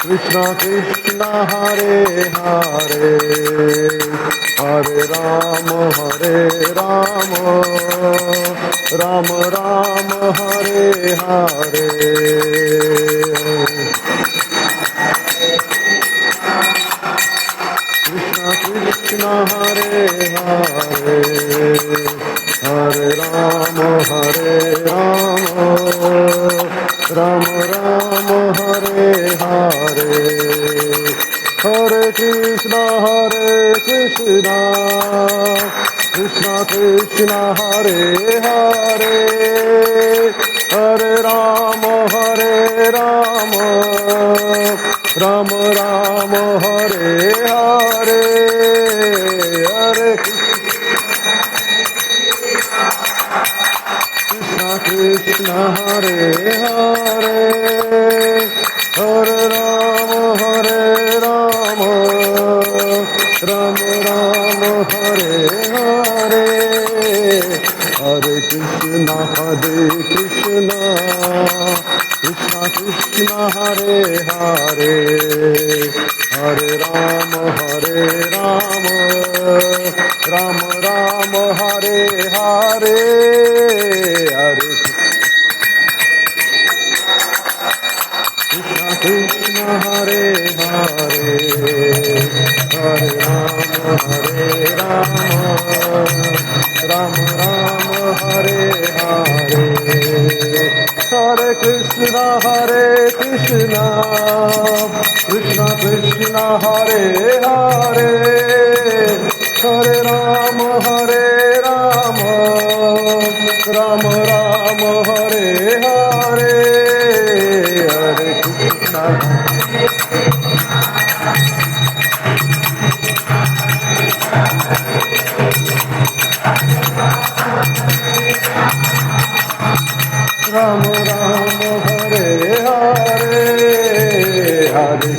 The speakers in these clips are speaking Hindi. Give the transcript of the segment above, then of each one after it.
Krishna Krishna Hare Hare Hare Rama Rama Rama Hare Hare Krishna Krishna Hare Hare Hare Rama Rama Rama Hare Hare Hare Krishna Krishna Krishna Hare Hare Hare Rama Rama Rama Hare Hare Hare Krishna Krishna Hare Hare Hare Rama Rama Rama Hare Hare Hare Krishna Krishna Krishna Hare Hare Hare Rama Rama Rama Hare Hare Hare Krishna Krishna Hare Hare Hare Rama Rama Rama Hare Hare Hare Krishna Krishna Krishna Hare Hare Hare Rama Rama Rama Hare Hare Hare Krishna Rama Rama Hare Hare Hare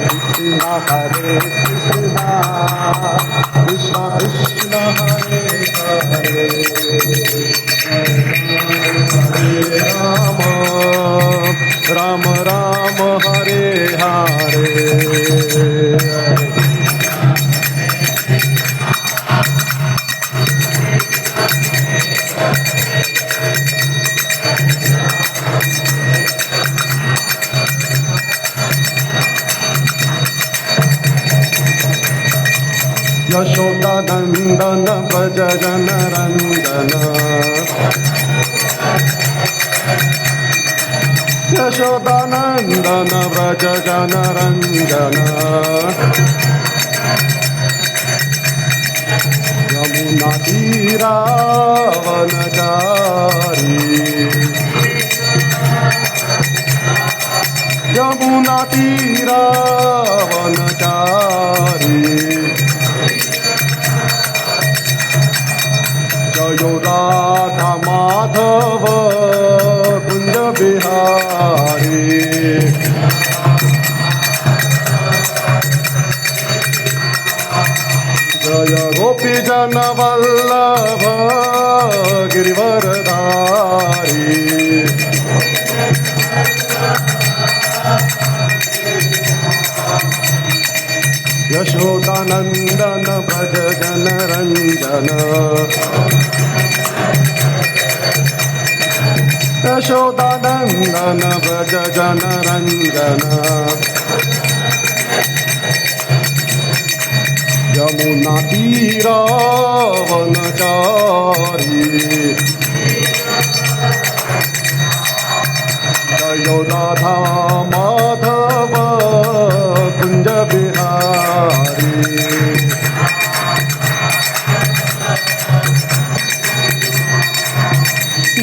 Krishna Krishna Krishna Hare Hare Hare Rama Rama Hare Hare Yashoda Nandana Braja Jana Randana Yashoda Nandana Braja Jana Randana Yamuna Tira Vanachari Yamuna Tira Vanachari Jayo Radha Madhava Kunja Bihari Jaya Gopi Jana Vallabha Girivaradari Yashoda Nandana Braja Jana Ranjana Yashoda Nandana Braja Jana Ranjana Yamuna Tira Vanachari Jayo Radha Madhava Kunja Bihari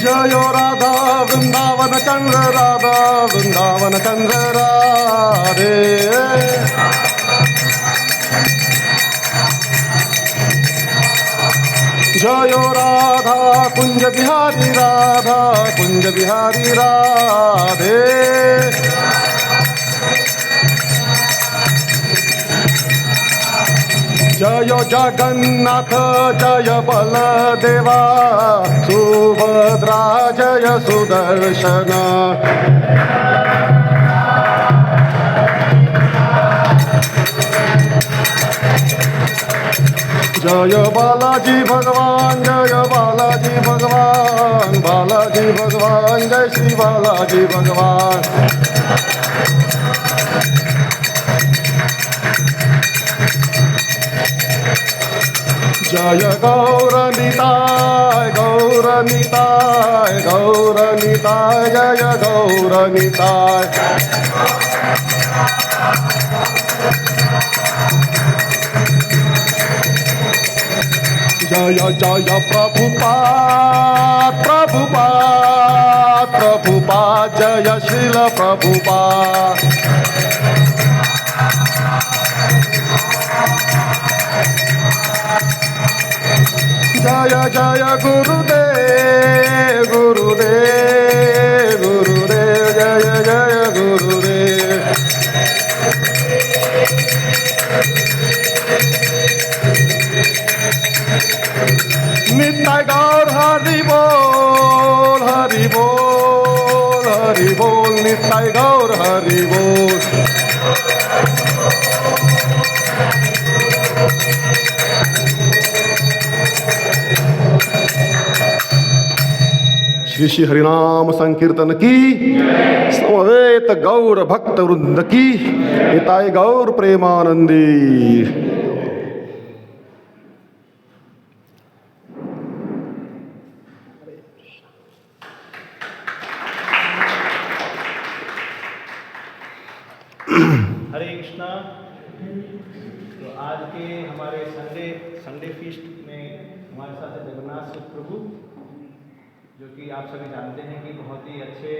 Jayo Radha Vrindavana Chandra Radha Vrindavana Chandra Radhe Jayo Radha Kunja Bihari Radha Kunja Bihari Radhe जय जगन्नाथ जय बलदेवा सुभद्रा जय सुदर्शन जय बालाजी भगवान जय बालाजी भगवान बालाजी भगवान जय श्री बालाजी भगवान जय गौरनिताय गौरनिताय गौरनिताय जय गौरनिताय जय जय प्रभुपाद प्रभुपाद प्रभुपाद जय श्रील प्रभुपाद जय जय गुरुदेव गुरुदेव गुरुदेव जय जय गुरुदेव नित्य गौर हरि बोल हरि बोल हरि बोल नित्य गौर हरि बोल श्री श्री हरिनाम संकीर्तन की समवेत गौर भक्त वृंद की निताय गौर प्रेमानंदी। हरे कृष्णा। तो आज के हमारे संडे फीस्ट में हमारे साथ है जगन्नाथ प्रभु, जो कि आप सभी जानते हैं कि बहुत ही अच्छे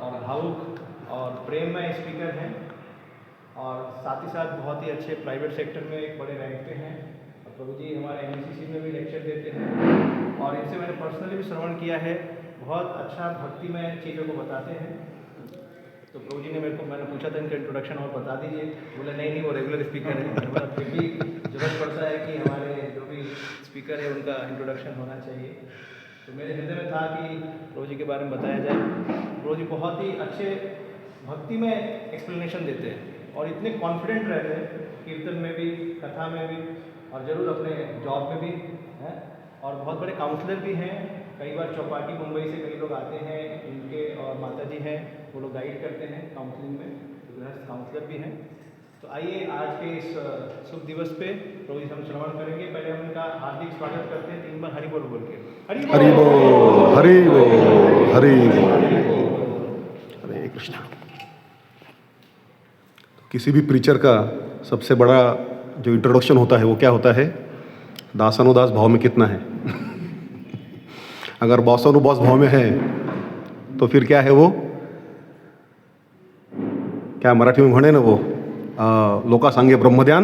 और भावुक और प्रेममय स्पीकर हैं, और साथ ही साथ बहुत ही अच्छे प्राइवेट सेक्टर में एक बड़े रैंक पे हैं। और प्रभु जी हमारे NCC में भी लेक्चर देते हैं, और इनसे मैंने पर्सनली भी श्रवण किया है। बहुत अच्छा भक्तिमय चीज़ों को बताते हैं। तो प्रभु जी ने मैंने पूछा था इनका इंट्रोडक्शन और बता दीजिए। बोले नहीं वो रेगुलर स्पीकर है। मतलब फिर भी जरूरत पड़ता है कि हमारे जो भी स्पीकर है उनका इंट्रोडक्शन होना चाहिए। तो मेरे हृदय में था कि प्रभु जी के बारे में बताया जाए। प्रभु जी बहुत ही अच्छे भक्ति में एक्सप्लेनेशन देते हैं, और इतने कॉन्फिडेंट रहते हैं कीर्तन में भी, कथा में भी, और ज़रूर अपने जॉब में भी हैं। और बहुत बड़े काउंसलर भी हैं। कई बार चौपाटी मुंबई से कई लोग आते हैं, इनके और माता जी हैं, वो लोग गाइड करते हैं काउंसलिंग में, तो गृहस्थ काउंसलर भी हैं। तो आइए आज के इस शुभ दिवस पे प्रभु जी हम श्रवण करेंगे। पहले हम इनका हार्दिक स्वागत करते हैं 3 बार हरि बोल बोल के। हरि बोल हरि बोल हरि बोल हरे कृष्णा। किसी भी प्रीचर का सबसे बड़ा जो इंट्रोडक्शन होता है वो क्या होता है? दासानुदास भाव में कितना है। अगर बॉसानुबॉस भाव में है तो फिर क्या है वो, क्या मराठी में म्हणे ना वो, लोका सांगे ब्रह्मध्यान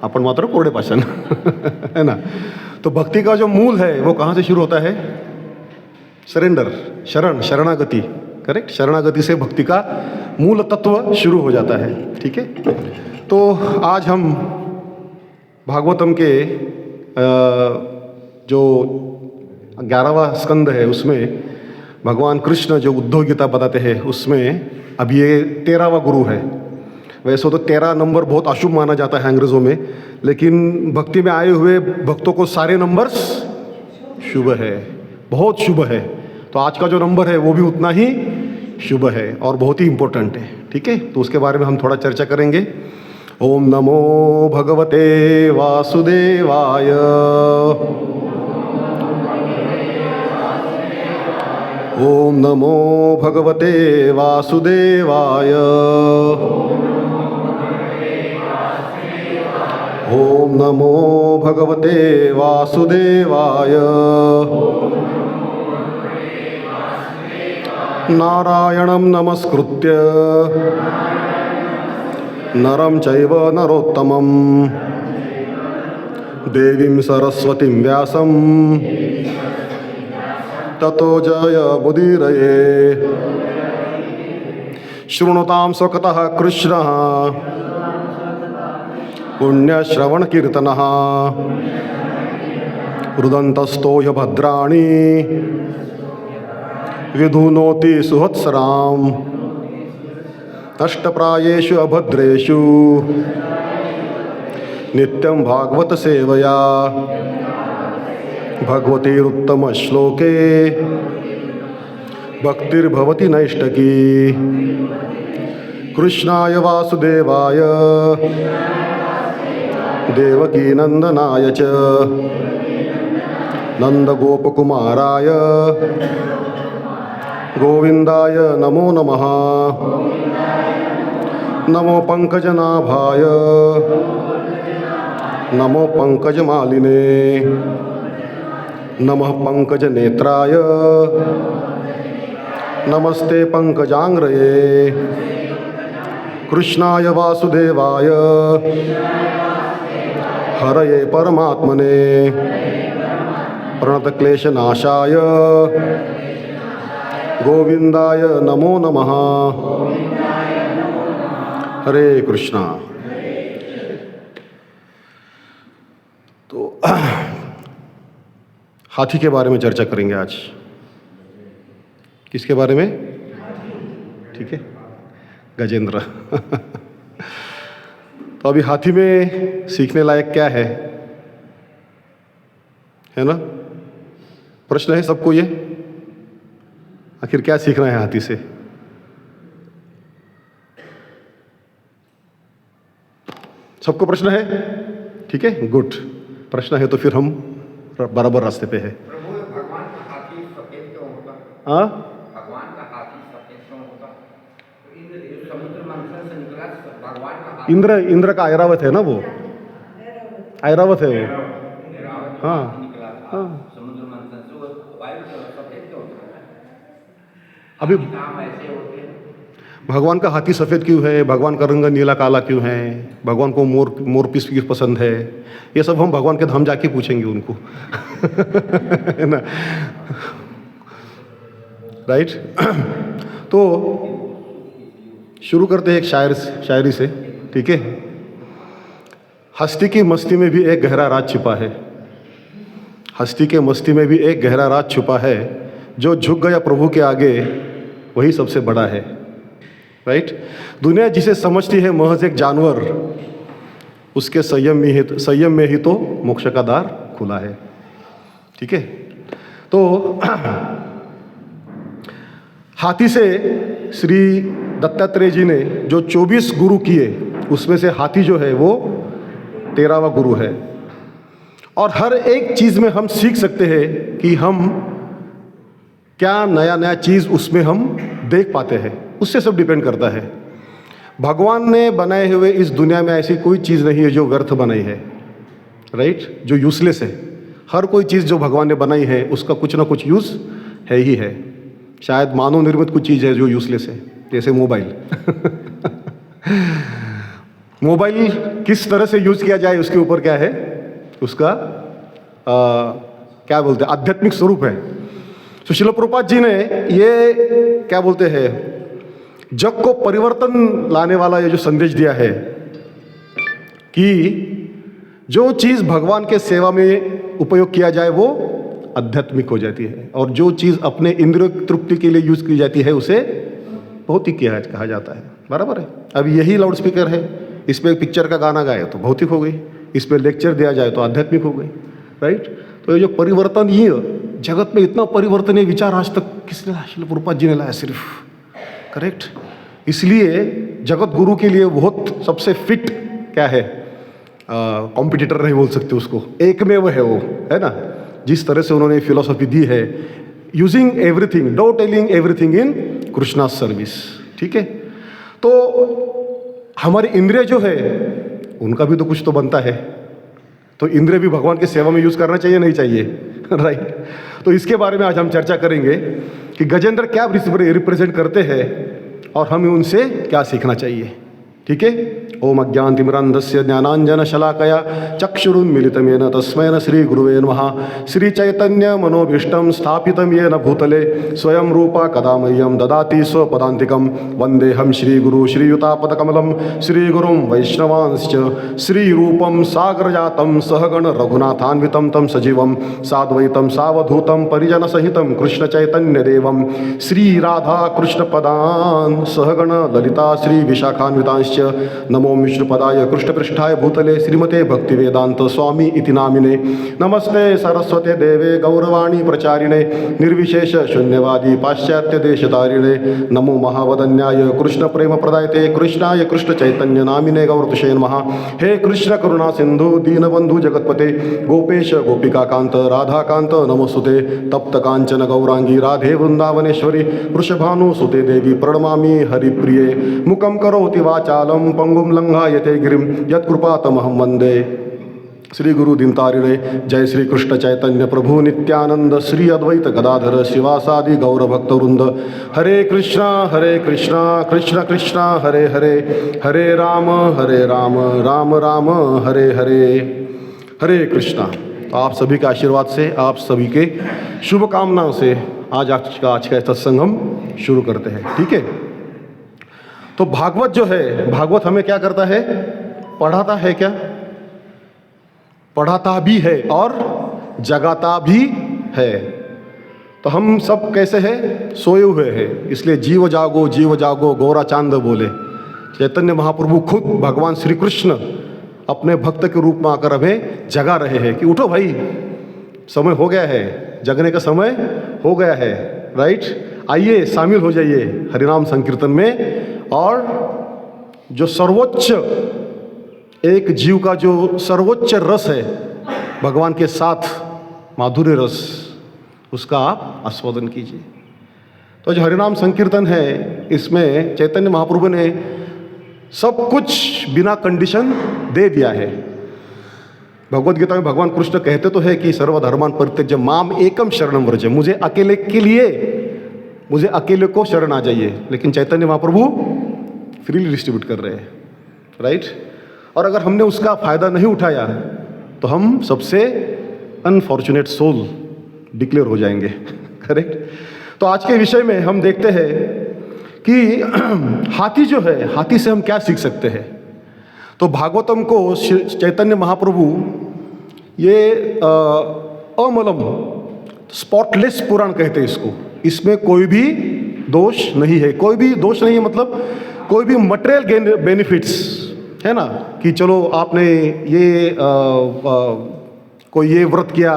अपन मात्र कोरडे पाषाण है ना। तो भक्ति का जो मूल है वो कहाँ से शुरू होता है? सरेंडर, शरणागति। करेक्ट, शरणागति से भक्ति का मूल तत्व शुरू हो जाता है। ठीक है, तो आज हम भागवतम के जो 11वां स्कंद है उसमें भगवान कृष्ण जो उद्धव गीता बताते हैं उसमें अब ये 13वां गुरु है। वैसे तो 13 नंबर बहुत अशुभ माना जाता है अंग्रेज़ों में, लेकिन भक्ति में आए हुए भक्तों को सारे नंबर्स शुभ है, बहुत शुभ है। तो आज का जो नंबर है वो भी उतना ही शुभ है और बहुत ही इम्पोर्टेंट है। ठीक है, तो उसके बारे में हम थोड़ा चर्चा करेंगे। ओम नमो भगवते वासुदेवाय। ओम नमो भगवते वासुदेवाय। ओम नमो भगवते वासुदेवाय। नारायणं नमस्कृत्य नरं चैव नरोत्तमं देवीं सरस्वतीं व्यासं ततो जयमुदीरये। शृणुतां स्वकतः कृष्णः पुण्यश्रवणकीर्तनः रुदन्तस्तोय भद्राणि विधुनोति सुहत्सराम् अष्टप्रायेषु अभद्रेषु नित्यं भागवत सेवया भगवतीरुत्तमश्लोके भक्तिर्भवति नैष्टकी कृष्णाय वासुदेवाय देवकीनन्दनाय च नन्दगोपकुमाराय गोविन्दाय नमो नमः। नमो पंकजनाभाय नमो पंकजमालिने नमः पंकजनेत्राय नमस्ते पंकजांग्रये कृष्णाय वासुदेवाय हरये परमात्मने प्रणतक्लेशनाशाय गोविंदाय नमो नमः। हरे कृष्णा। तो हाथी के बारे में चर्चा करेंगे आज। किसके बारे में? ठीक है, गजेंद्र। तो अभी हाथी में सीखने लायक क्या है ना? प्रश्न है सबको ये, आखिर क्या सीखना है हाथी से? सबको प्रश्न है? ठीक है, गुड। प्रश्न है तो फिर हम बराबर रास्ते पे है। प्रभु, भगवान का हाथी सफेद क्यों होता? हाँ, भगवान का हाथी सफेद क्यों होता? समुद्र मंथन से निकला भगवान का हाथी। इंद्र का ऐरावत है ना, वो ऐरावत है वो। हाँ निकला हाँ। समुद्र मंथन से वो वायु सफेद क्यों होता? अभी नाम ऐसे होते हैं। भगवान का हाथी सफ़ेद क्यों है, भगवान का रंग नीला काला क्यों है, भगवान को मोर पीस पसंद है, ये सब हम भगवान के धाम जाके पूछेंगे उनको। है ना? राइट। तो शुरू करते हैं एक शायरी से। ठीक है। हस्ती की मस्ती में भी एक गहरा राज छिपा है। हस्ती के मस्ती में भी एक गहरा राज छुपा है। जो झुक गया प्रभु के आगे वही सबसे बड़ा है। राइट। दुनिया जिसे समझती है महज एक जानवर, उसके संयम में ही तो मोक्ष का द्वार खुला है। ठीक है। तो हाथी से श्री दत्तात्रेय जी ने जो 24 गुरु किए, उसमें से हाथी जो है वो 13वां गुरु है। और हर एक चीज में हम सीख सकते हैं कि हम क्या नया चीज उसमें हम देख पाते हैं, उससे सब डिपेंड करता है। भगवान ने बनाए हुए इस दुनिया में ऐसी कोई चीज़ नहीं है जो व्यर्थ बनाई है। राइट। जो यूजलेस है, हर कोई चीज़ जो भगवान ने बनाई है उसका कुछ ना कुछ यूज़ है ही है। शायद मानव निर्मित कुछ चीज़ है जो यूजलेस है, जैसे मोबाइल। मोबाइल किस तरह से यूज़ किया जाए उसके ऊपर क्या है, उसका क्या बोलते हैं, आध्यात्मिक स्वरूप है। तो श्रील प्रभुपाद जी ने ये क्या बोलते हैं, जग को परिवर्तन लाने वाला ये जो संदेश दिया है कि जो चीज़ भगवान के सेवा में उपयोग किया जाए वो आध्यात्मिक हो जाती है, और जो चीज़ अपने इंद्रिय तृप्ति के लिए यूज़ की जाती है उसे भौतिक कहा जाता है। बराबर है। अब यही लाउड स्पीकर है, इस पर पिक्चर का गाना गाए तो भौतिक हो गई, इस पर लेक्चर दिया जाए तो आध्यात्मिक हो गई। राइट। तो ये जो परिवर्तन, ये जगत में इतना परिवर्तनीय विचार आज तक किसने लाया? श्रील प्रभुपाद जी ने लाया सिर्फ। करेक्ट। इसलिए जगत गुरु के लिए बहुत सबसे फिट क्या है, कॉम्पिटिटर नहीं बोल सकते उसको, एक में वो है ना। जिस तरह से उन्होंने फिलॉसफी दी है, using everything, though telling everything in Krishna service. ठीक है। तो हमारे इंद्रिय जो है उनका भी तो कुछ तो बनता है, तो इंद्रिय भी भगवान की सेवा में यूज करना चाहिए नहीं चाहिए? राइट। तो इसके बारे में आज हम चर्चा करेंगे कि गजेंद्र क्या रिप्रेजेंट करते हैं और हमें उनसे क्या सीखना चाहिए। ठीक है। ओम अज्ञानतिमिरान्धस्य ज्ञानाञ्जनशलाकया चक्षुरुन्मिलितं येन तस्मै श्रीगुरुवे नमः। श्रीचैतन्यमनोभीष्टं स्थापितं येन भूतले स्वयं रूपा कदा मह्यं ददाति स्वपदान्तिकं। वन्देऽहं श्रीगुरु श्रीयुतापदकमलं श्रीगुरुं वैष्णवांश्च श्रीरूपं सागरजातं सहगण रघुनाथान्वितं तं सजीवं साद्वैतं सावधूतं परिजनसहितं कृष्णचैतन्यदेवं श्रीराधाकृष्णपदान् सहगण ललिता श्रीविशाखान्वितांश्च नमो विष्णुपदाय कृष्णपृष्ठाय भूतले श्रीमते भक्तिवेदांत स्वामी इति नामिने। नमस्ते सरस्वते देवे गौरवाणी प्रचारिणे निर्विशेष शून्यवादी पाश्चात्य देशतारिणे। नमो महावदन्याय कृष्ण प्रेम प्रदायते कृष्णाय कृष्ण चैतन्य नामिने गौरतुषे नमः। हे कृष्ण करुणा सिंधु दीनबंधु जगतपते गोपेश गोपिकाकांत राधाकांत नमोस्तुते। तप्त कांचन गौरांगी राधे वृंदावनेश्वरी वृषभानुसुते देवी प्रणमामि हरिप्रिये। मुखं करोति वाचालं पंगुं लंघायते गिरिं यत्कृपातमहं वन्दे श्री गुरु दीनतारिणे। जय श्री कृष्ण चैतन्य प्रभु नित्यानंद श्री अद्वैत गदाधर शिवासादि गौर भक्तवृंद। हरे कृष्णा कृष्ण कृष्णा हरे हरे हरे राम राम राम हरे हरे। हरे कृष्णा। तो आप सभी के आशीर्वाद से, आप सभी के शुभकामनाओं से आज का सत्संग हम शुरू करते हैं। ठीक है। तो भागवत जो है, भागवत हमें क्या करता है? पढ़ाता है। क्या पढ़ाता भी है और जगाता भी है। तो हम सब कैसे हैं? सोए हुए हैं। इसलिए जीव जागो गोरा चांद बोले। चैतन्य महाप्रभु खुद भगवान श्री कृष्ण अपने भक्त के रूप में आकर हमें जगा रहे हैं कि उठो भाई, समय हो गया है, जगने का समय हो गया है। राइट, आइए शामिल हो जाइए हरिनाम संकीर्तन में। और जो सर्वोच्च, एक जीव का जो सर्वोच्च रस है भगवान के साथ, माधुर्य रस, उसका आप आस्वादन कीजिए। तो जो हरिनाम संकीर्तन है, इसमें चैतन्य महाप्रभु ने सब कुछ बिना कंडीशन दे दिया है। भगवद गीता में भगवान कृष्ण कहते तो है कि सर्वधर्मान परित्यज्य माम एकम शरणम व्रज, मुझे अकेले को शरण आ जाइए। लेकिन चैतन्य महाप्रभु फ्रीली डिस्ट्रीब्यूट कर रहे हैं। राइट। और अगर हमने उसका फायदा नहीं उठाया तो हम सबसे अनफॉर्चुनेट सोल डिक्लेयर हो जाएंगे। करेक्ट। तो आज के विषय में हम देखते हैं कि हाथी जो है, हाथी से हम क्या सीख सकते हैं। तो भागवतम को चैतन्य महाप्रभु ये अमलम, स्पॉटलेस पुराण कहते हैं इसको। इसमें कोई भी दोष नहीं है। कोई भी दोष नहीं है मतलब कोई भी मटेरियल बेनिफिट्स है ना, कि चलो आपने ये कोई ये व्रत किया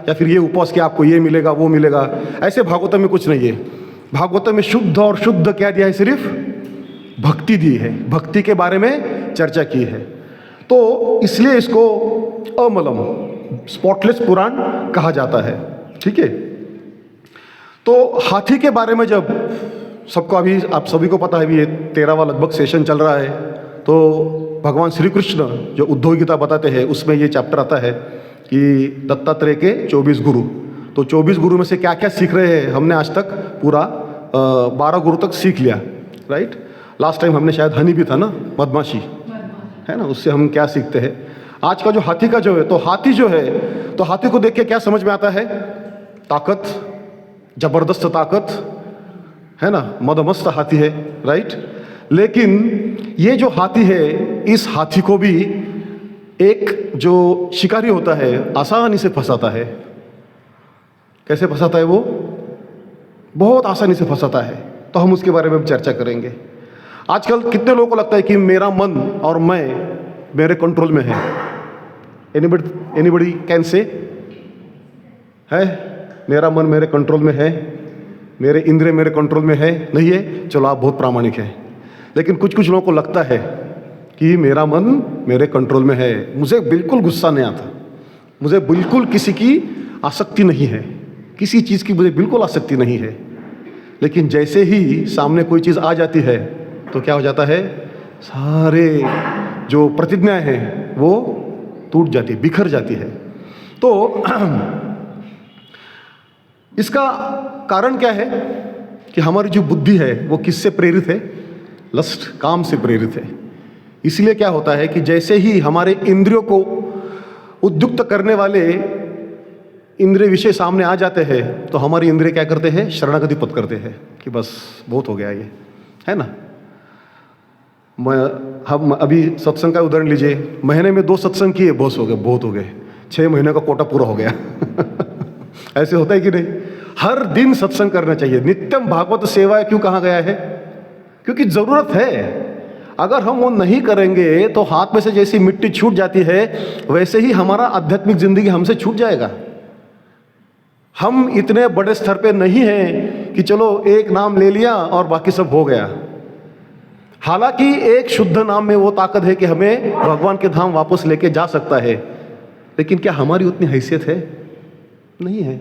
या फिर ये उपवास किया, आपको ये मिलेगा वो मिलेगा, ऐसे भागवतम में कुछ नहीं है। भागवतम में शुद्ध और शुद्ध क्या दिया है? सिर्फ भक्ति दी है, भक्ति के बारे में चर्चा की है। तो इसलिए इसको अमलम, स्पॉटलेस पुराण कहा जाता है। ठीक है। तो हाथी के बारे में जब सबको, अभी आप सभी को पता है, अभी ये 13वां लगभग सेशन चल रहा है। तो भगवान श्री कृष्ण जो उद्धव गीता बताते हैं, उसमें ये चैप्टर आता है कि दत्तात्रेय के 24 गुरु। तो 24 गुरु में से क्या क्या सीख रहे हैं, हमने आज तक पूरा 12 गुरु तक सीख लिया। राइट। लास्ट टाइम हमने शायद हनी भी था ना, मधमाशी है ना, उससे हम क्या सीखते हैं। आज का जो हाथी का जो है, तो हाथी जो है, तो हाथी को देख के क्या समझ में आता है? ताकत, जबरदस्त ताकत है ना, मदमस्त हाथी है। राइट। लेकिन ये जो हाथी है, इस हाथी को भी एक जो शिकारी होता है आसानी से फंसाता है। कैसे फंसाता है वो? बहुत आसानी से फंसाता है। तो हम उसके बारे में चर्चा करेंगे। आजकल कितने लोगों को लगता है कि मेरा मन और मैं मेरे कंट्रोल में है? एनीबडी कैन से है मेरा मन मेरे कंट्रोल में है, मेरे इंद्रिय मेरे कंट्रोल में है? नहीं है। चलो आप बहुत प्रामाणिक हैं। लेकिन कुछ लोगों को लगता है कि मेरा मन मेरे कंट्रोल में है, मुझे बिल्कुल गुस्सा नहीं आता, मुझे बिल्कुल किसी की आसक्ति नहीं है, किसी चीज़ की मुझे बिल्कुल आसक्ति नहीं है। लेकिन जैसे ही सामने कोई चीज़ आ जाती है तो क्या हो जाता है? सारे जो प्रतिज्ञाएं हैं वो टूट जाती, बिखर जाती है। तो इसका कारण क्या है कि हमारी जो बुद्धि है वो किससे प्रेरित है? लस्ट, काम से प्रेरित है। इसलिए क्या होता है कि जैसे ही हमारे इंद्रियों को उद्युक्त करने वाले इंद्रिय विषय सामने आ जाते हैं तो हमारी इंद्रिय क्या करते हैं, शरणागति पद करते हैं कि बस बहुत हो गया ये, है ना। हम अभी सत्संग का उदाहरण लीजिए, महीने में 2 सत्संग किए, बहुत हो गए 6 महीने का कोटा पूरा हो गया ऐसे होता है कि नहीं। हर दिन सत्संग करना चाहिए। नित्यम भागवत सेवा क्यों कहा गया है? क्योंकि जरूरत है। अगर हम वो नहीं करेंगे तो हाथ में से जैसी मिट्टी छूट जाती है वैसे ही हमारा आध्यात्मिक जिंदगी हमसे छूट जाएगा। हम इतने बड़े स्तर पे नहीं हैं कि चलो एक नाम ले लिया और बाकी सब हो गया। हालांकि एक शुद्ध नाम में वो ताकत है कि हमें भगवान के धाम वापस लेके जा सकता है, लेकिन क्या हमारी उतनी हैसियत है? नहीं है।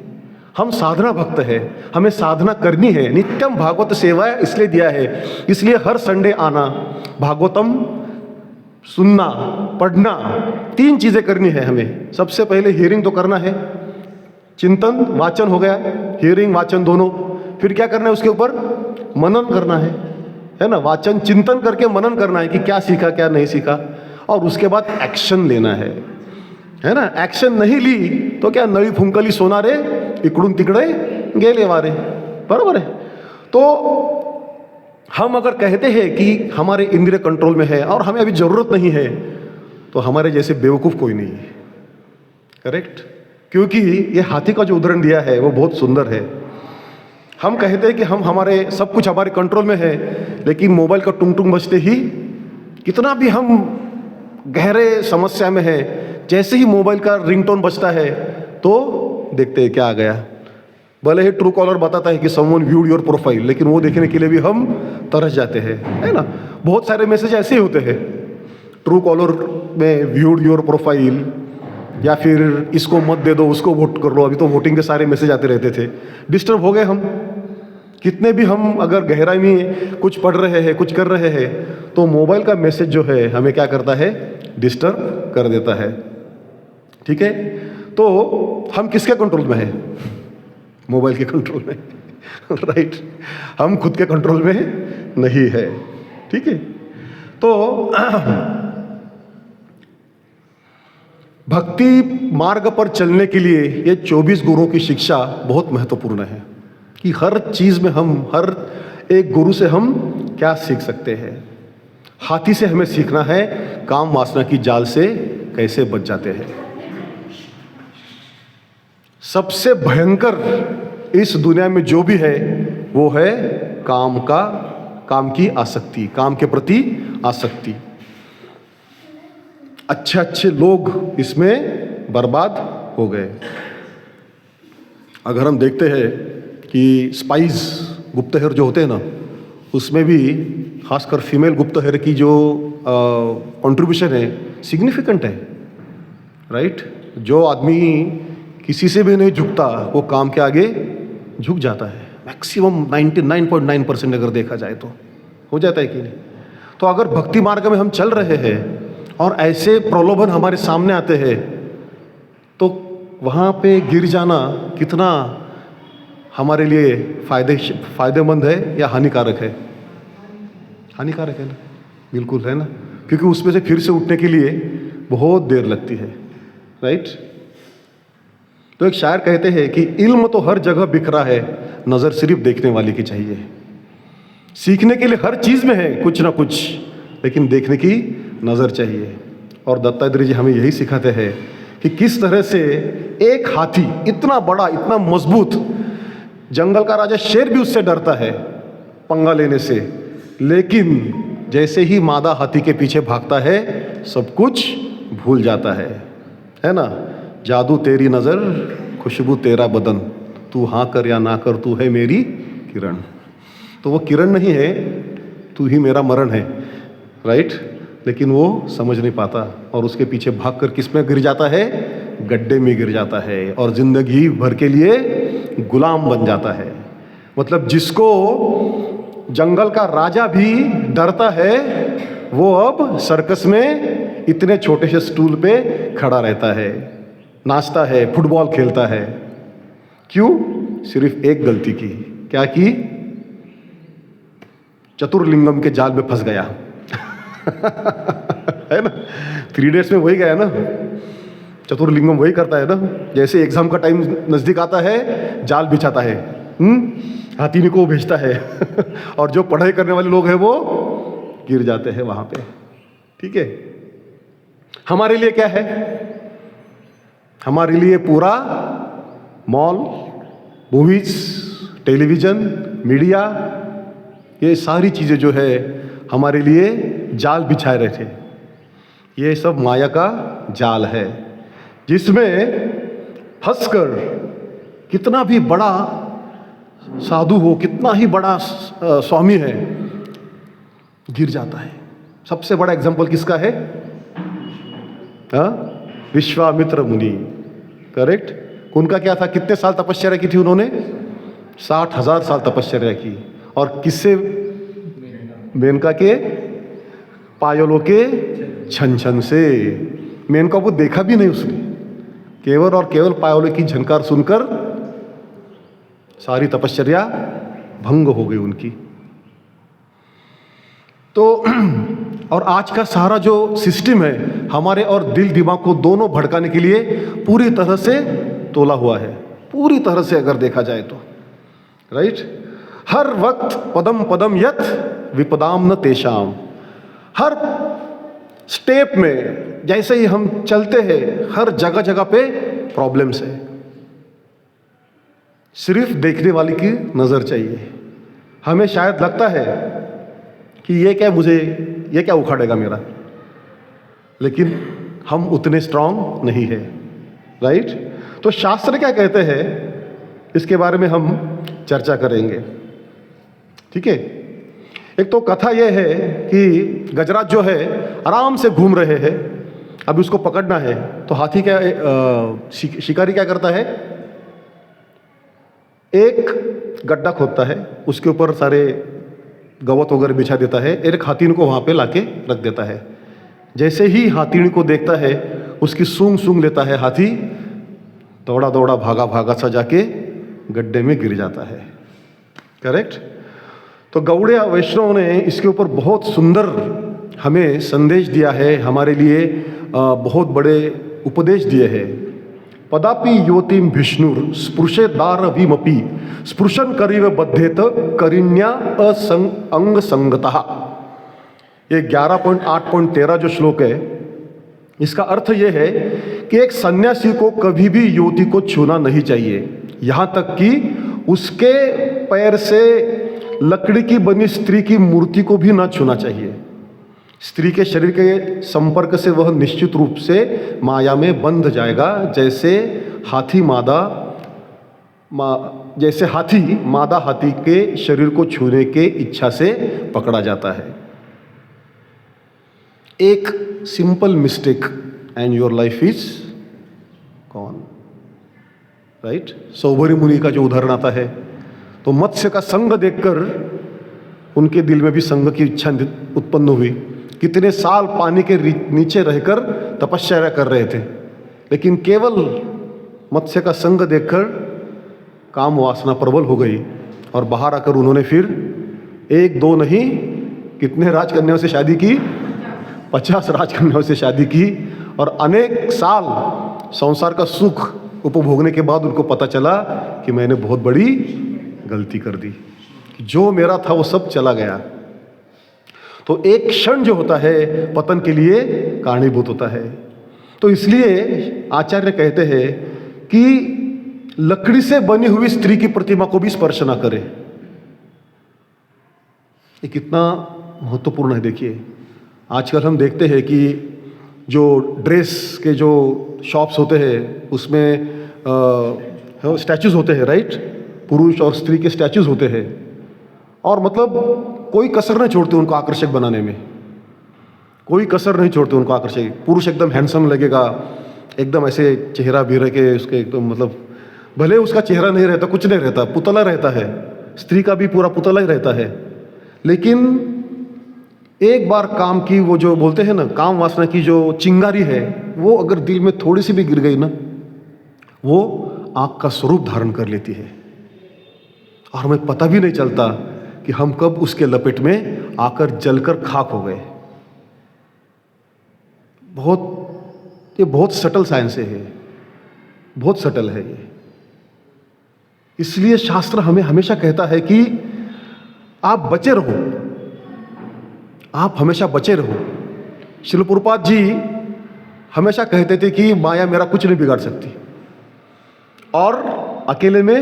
हम साधना भक्त है, हमें साधना करनी है। नित्यम भागवत सेवा इसलिए दिया है, इसलिए हर संडे आना, भागवतम सुनना, पढ़ना, 3 चीजें करनी है हमें। सबसे पहले हियरिंग तो करना है, चिंतन वाचन हो गया, हियरिंग वाचन दोनों। फिर क्या करना है, उसके ऊपर मनन करना है ना। वाचन चिंतन करके मनन करना है कि क्या सीखा क्या नहीं सीखा, और उसके बाद एक्शन लेना है ना। एक्शन नहीं ली तो क्या नळी फुंकली सोनारे, इकडून तिकडे गेले वारे, बरोबर है। तो हम अगर कहते हैं कि हमारे इंद्रिय कंट्रोल में है और हमें अभी जरूरत नहीं है, तो हमारे जैसे बेवकूफ कोई नहीं है, करेक्ट। क्योंकि ये हाथी का जो उदाहरण दिया है वो बहुत सुंदर है। हम कहते हैं कि हमारे सब कुछ हमारे कंट्रोल में है, लेकिन मोबाइल का टुंग टुंग बजते ही कितना भी हम गहरे समस्या में है, जैसे ही मोबाइल का रिंगटोन बजता है तो देखते हैं क्या आ गया। भले ही ट्रू कॉलर बताता है कि समवन व्यूड योर प्रोफाइल, लेकिन वो देखने के लिए भी हम तरस जाते हैं, है ना। बहुत सारे मैसेज ऐसे ही होते हैं ट्रू कॉलर में, व्यूड योर प्रोफाइल, या फिर इसको मत दे दो, उसको वोट कर लो। अभी तो वोटिंग के सारे मैसेज आते रहते थे। डिस्टर्ब हो गए हम। कितने भी हम अगर गहराई में कुछ पढ़ रहे हैं, कुछ कर रहे हैं, तो मोबाइल का मैसेज जो है हमें क्या करता है, डिस्टर्ब कर देता है। ठीक है, तो हम किसके कंट्रोल में है? मोबाइल के कंट्रोल में राइट। हम खुद के कंट्रोल में नहीं है। ठीक है, तो भक्ति मार्ग पर चलने के लिए ये 24 गुरुओं की शिक्षा बहुत महत्वपूर्ण है कि हर चीज में हम, हर एक गुरु से हम क्या सीख सकते हैं। हाथी से हमें सीखना है काम वासना की जाल से कैसे बच जाते हैं। सबसे भयंकर इस दुनिया में जो भी है वो है काम की आसक्ति, काम के प्रति आसक्ति। अच्छे अच्छे लोग इसमें बर्बाद हो गए। अगर हम देखते हैं कि स्पाइस, गुप्तहेर जो होते हैं ना, उसमें भी खासकर फीमेल गुप्तहेर की जो कंट्रीब्यूशन है सिग्निफिकेंट है, राइट। जो आदमी किसी से भी नहीं झुकता वो काम के आगे झुक जाता है। मैक्सिमम 99.9% अगर देखा जाए तो हो जाता है कि नहीं। तो अगर भक्ति मार्ग में हम चल रहे हैं और ऐसे प्रलोभन हमारे सामने आते हैं तो वहाँ पे गिर जाना कितना हमारे लिए फायदेमंद है या हानिकारक है? हानिकारक है ना, बिल्कुल है ना, क्योंकि उसमें से फिर से उठने के लिए बहुत देर लगती है, राइट। तो एक शायर कहते हैं कि इल्म तो हर जगह बिखरा है, नजर सिर्फ देखने वाले की चाहिए। सीखने के लिए हर चीज में है कुछ ना कुछ, लेकिन देखने की नजर चाहिए। और दत्तात्रेय जी हमें यही सिखाते हैं कि किस तरह से एक हाथी इतना बड़ा, इतना मजबूत, जंगल का राजा शेर भी उससे डरता है पंगा लेने से, लेकिन जैसे ही मादा हाथी के पीछे भागता है सब कुछ भूल जाता है ना। जादू तेरी नजर, खुशबू तेरा बदन, तू हाँ कर या ना कर, तू है मेरी किरण। तो वो किरण नहीं है, तू ही मेरा मरण है, राइट। लेकिन वो समझ नहीं पाता और उसके पीछे भागकर किस में गिर जाता है? गड्ढे में गिर जाता है और जिंदगी भर के लिए गुलाम बन जाता है। मतलब जिसको जंगल का राजा भी डरता है वो अब सर्कस में इतने छोटे से स्टूल पे खड़ा रहता है, नाचता है, फुटबॉल खेलता है। क्यों? सिर्फ एक गलती की। क्या की? चतुर्लिंगम के जाल में फंस गया है ना, 3 डेज में वही गया ना, चतुर्लिंगम वही करता है ना। जैसे एग्जाम का टाइम नजदीक आता है, जाल बिछाता है, हाथी को भेजता है और जो पढ़ाई करने वाले लोग हैं वो गिर जाते हैं वहां पे। ठीक है, हमारे लिए क्या है? हमारे लिए पूरा मॉल, मूवीज, टेलीविजन, मीडिया, ये सारी चीजें जो है हमारे लिए जाल बिछाए रहे थे। ये सब माया का जाल है, जिसमें फंसकर कितना भी बड़ा साधु हो, कितना ही बड़ा स्वामी है, गिर जाता है। सबसे बड़ा एग्जाम्पल किसका है? विश्वामित्र मुनि, करेक्ट। उनका क्या था? कितने साल तपस्या की थी उन्होंने? 60,000 साल तपस्या की। और किससे? मेनका के पायलों के छन छन से। मेनका को देखा भी नहीं उसने, केवल और केवल पायलों की झनकार सुनकर सारी तपश्चर्या भंग हो गई उनकी। तो और आज का सारा जो सिस्टम है हमारे और दिल दिमाग को दोनों भड़काने के लिए पूरी तरह से तोला हुआ है, पूरी तरह से अगर देखा जाए तो, राइट। हर वक्त पदम पदम यत विपदाम न तेषाम। हर स्टेप में जैसे ही हम चलते हैं, हर जगह जगह पे प्रॉब्लम्स है। सिर्फ देखने वाले की नजर चाहिए। हमें शायद लगता है कि ये क्या उखाड़ेगा मेरा, लेकिन हम उतने स्ट्रांग नहीं है, राइट। तो शास्त्र क्या कहते हैं इसके बारे में हम चर्चा करेंगे, ठीक है। एक तो कथा यह है कि गजराज जो है आराम से घूम रहे हैं, अब उसको पकड़ना है। तो हाथी क्या, शिकारी क्या करता है? एक गड्ढा खोदता है, उसके ऊपर सारे गवत वगैरह बिछा देता है, एक हाथीन को वहां पे लाके रख देता है। जैसे ही हाथीन को देखता है, उसकी सूंघ सूंघ लेता है हाथी, दौड़ा दौड़ा भागा भागा सा जाके गड्ढे में गिर जाता है, करेक्ट। तो गौड़िया वैष्णव ने इसके ऊपर बहुत सुंदर हमें संदेश दिया है, हमारे लिए बहुत बड़े उपदेश दिए हैं। पदापि योतिम विष्णुर स्पृशे दारवीमपि स्पृशन करीव बद्धेत करिण्या अंग संगतः। ये 11.8.13 जो श्लोक है, इसका अर्थ यह है कि एक सन्यासी को कभी भी युवती को छूना नहीं चाहिए, यहां तक कि उसके पैर से लकड़ी की बनी स्त्री की मूर्ति को भी ना छूना चाहिए। स्त्री के शरीर के संपर्क से वह निश्चित रूप से माया में बंध जाएगा, जैसे हाथी मादा हाथी के शरीर को छूने के इच्छा से पकड़ा जाता है। एक simple mistake and your life is gone, right. Saubhari मुनि का जो उदाहरण आता है, तो मत्स्य का संग देखकर उनके दिल में भी संग की इच्छा उत्पन्न हुई। कितने साल पानी के नीचे रहकर तपस्या कर रहे थे, लेकिन केवल मत्स्य का संग देखकर काम वासना प्रबल हो गई और बाहर आकर उन्होंने फिर 1-2 नहीं, कितने राजकन्याओं से शादी की? 50 राजकन्याओं से शादी की। और अनेक साल संसार का सुख उपभोगने के बाद उनको पता चला कि मैंने बहुत बड़ी गलती कर दी, कि जो मेरा था वो सब चला गया। तो एक क्षण जो होता है पतन के लिए कारणीभूत होता है। तो इसलिए आचार्य कहते हैं कि लकड़ी से बनी हुई स्त्री की प्रतिमा को भी स्पर्श ना करें। ये कितना महत्वपूर्ण है। देखिए, आजकल हम देखते हैं कि जो ड्रेस के जो शॉप्स होते हैं उसमें स्टैचूज होते हैं, राइट। पुरुष और स्त्री के स्टैचूज होते हैं, और मतलब कोई कसर नहीं छोड़ते उनको आकर्षक बनाने में, कोई कसर नहीं छोड़ते उनको आकर्षक। पुरुष एकदम हैंडसम लगेगा, एकदम ऐसे चेहरा भी रह के उसके एकदम, मतलब भले उसका चेहरा नहीं रहता, कुछ नहीं रहता, पुतला रहता है। स्त्री का भी पूरा पुतला ही रहता है। लेकिन एक बार काम की वो जो बोलते हैं ना, काम वासना की जो चिंगारी है, वो अगर दिल में थोड़ी सी भी गिर गई ना, वो आग का स्वरूप धारण कर लेती है, और हमें पता भी नहीं चलता कि हम कब उसके लपेट में आकर जलकर खाक हो गए। ये बहुत सटल साइंस है, बहुत सटल है ये। इसलिए शास्त्र हमें हमेशा कहता है कि आप बचे रहो, आप हमेशा बचे रहो। श्रील प्रभुपाद जी हमेशा कहते थे कि माया मेरा कुछ नहीं बिगाड़ सकती, और अकेले में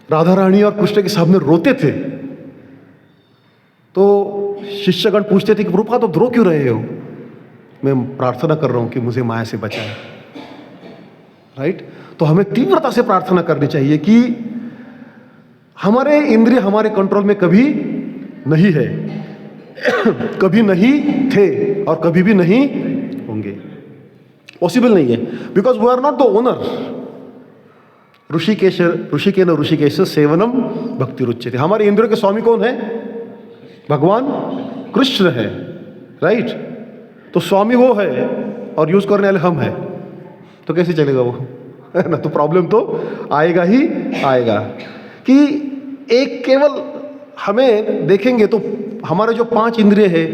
राधा रानी और कृष्ण के सामने रोते थे। तो शिष्यगण पूछते थे कि प्रभुपाद आप रो क्यों रहे हो? मैं प्रार्थना कर रहा हूं कि मुझे माया से बचाए। राइट? तो हमें तीव्रता से प्रार्थना करनी चाहिए कि हमारे इंद्रिय हमारे कंट्रोल में कभी नहीं है, कभी नहीं थे और कभी भी नहीं होंगे, पॉसिबल नहीं है। Because we are not the owner. Hrishikesh सेवनम भक्ति रुच्यते। हमारे इंद्रियों के स्वामी कौन है? भगवान कृष्ण है। राइट? तो स्वामी वो है और यूज करने वाले हम हैं, तो कैसे चलेगा वो? है ना? तो प्रॉब्लम तो आएगा ही आएगा। कि एक केवल हमें देखेंगे तो हमारे जो 5 इंद्रिय है,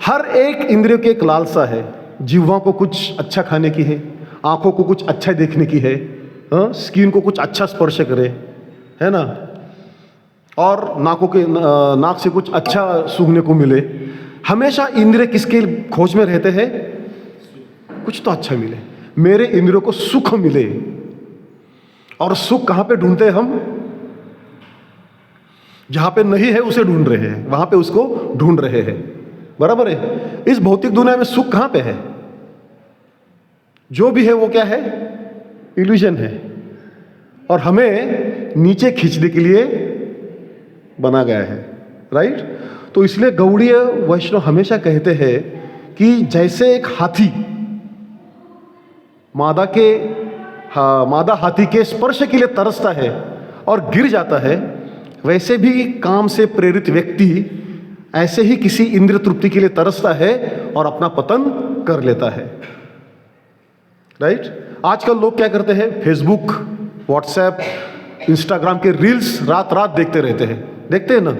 हर एक इंद्रिय की एक लालसा है। जिह्वा को कुछ अच्छा खाने की है, आंखों को कुछ अच्छा देखने की है, स्किन को कुछ अच्छा स्पर्श करे, है ना, और नाक से कुछ अच्छा सूंघने को मिले। हमेशा इंद्रिय किसके खोज में रहते हैं? कुछ तो अच्छा मिले, मेरे इंद्रियों को सुख मिले। और सुख कहां पे ढूंढते हैं हम? जहां पे नहीं है उसे ढूंढ रहे हैं, वहां पे उसको ढूंढ रहे हैं। बराबर है? इस भौतिक दुनिया में सुख कहां पे है? जो भी है वो क्या है? इल्यूजन है, और हमें नीचे खींचने के लिए बना गया है। राइट? तो इसलिए गौड़ीय वैष्णव हमेशा कहते हैं कि जैसे एक हाथी मादा हाथी के स्पर्श के लिए तरसता है और गिर जाता है, वैसे भी काम से प्रेरित व्यक्ति ऐसे ही किसी इंद्रिय तृप्ति के लिए तरसता है और अपना पतन कर लेता है। राइट? आजकल लोग क्या करते हैं? फेसबुक, व्हाट्सएप, इंस्टाग्राम के रील्स रात रात देखते रहते हैं। देखते हैं ना?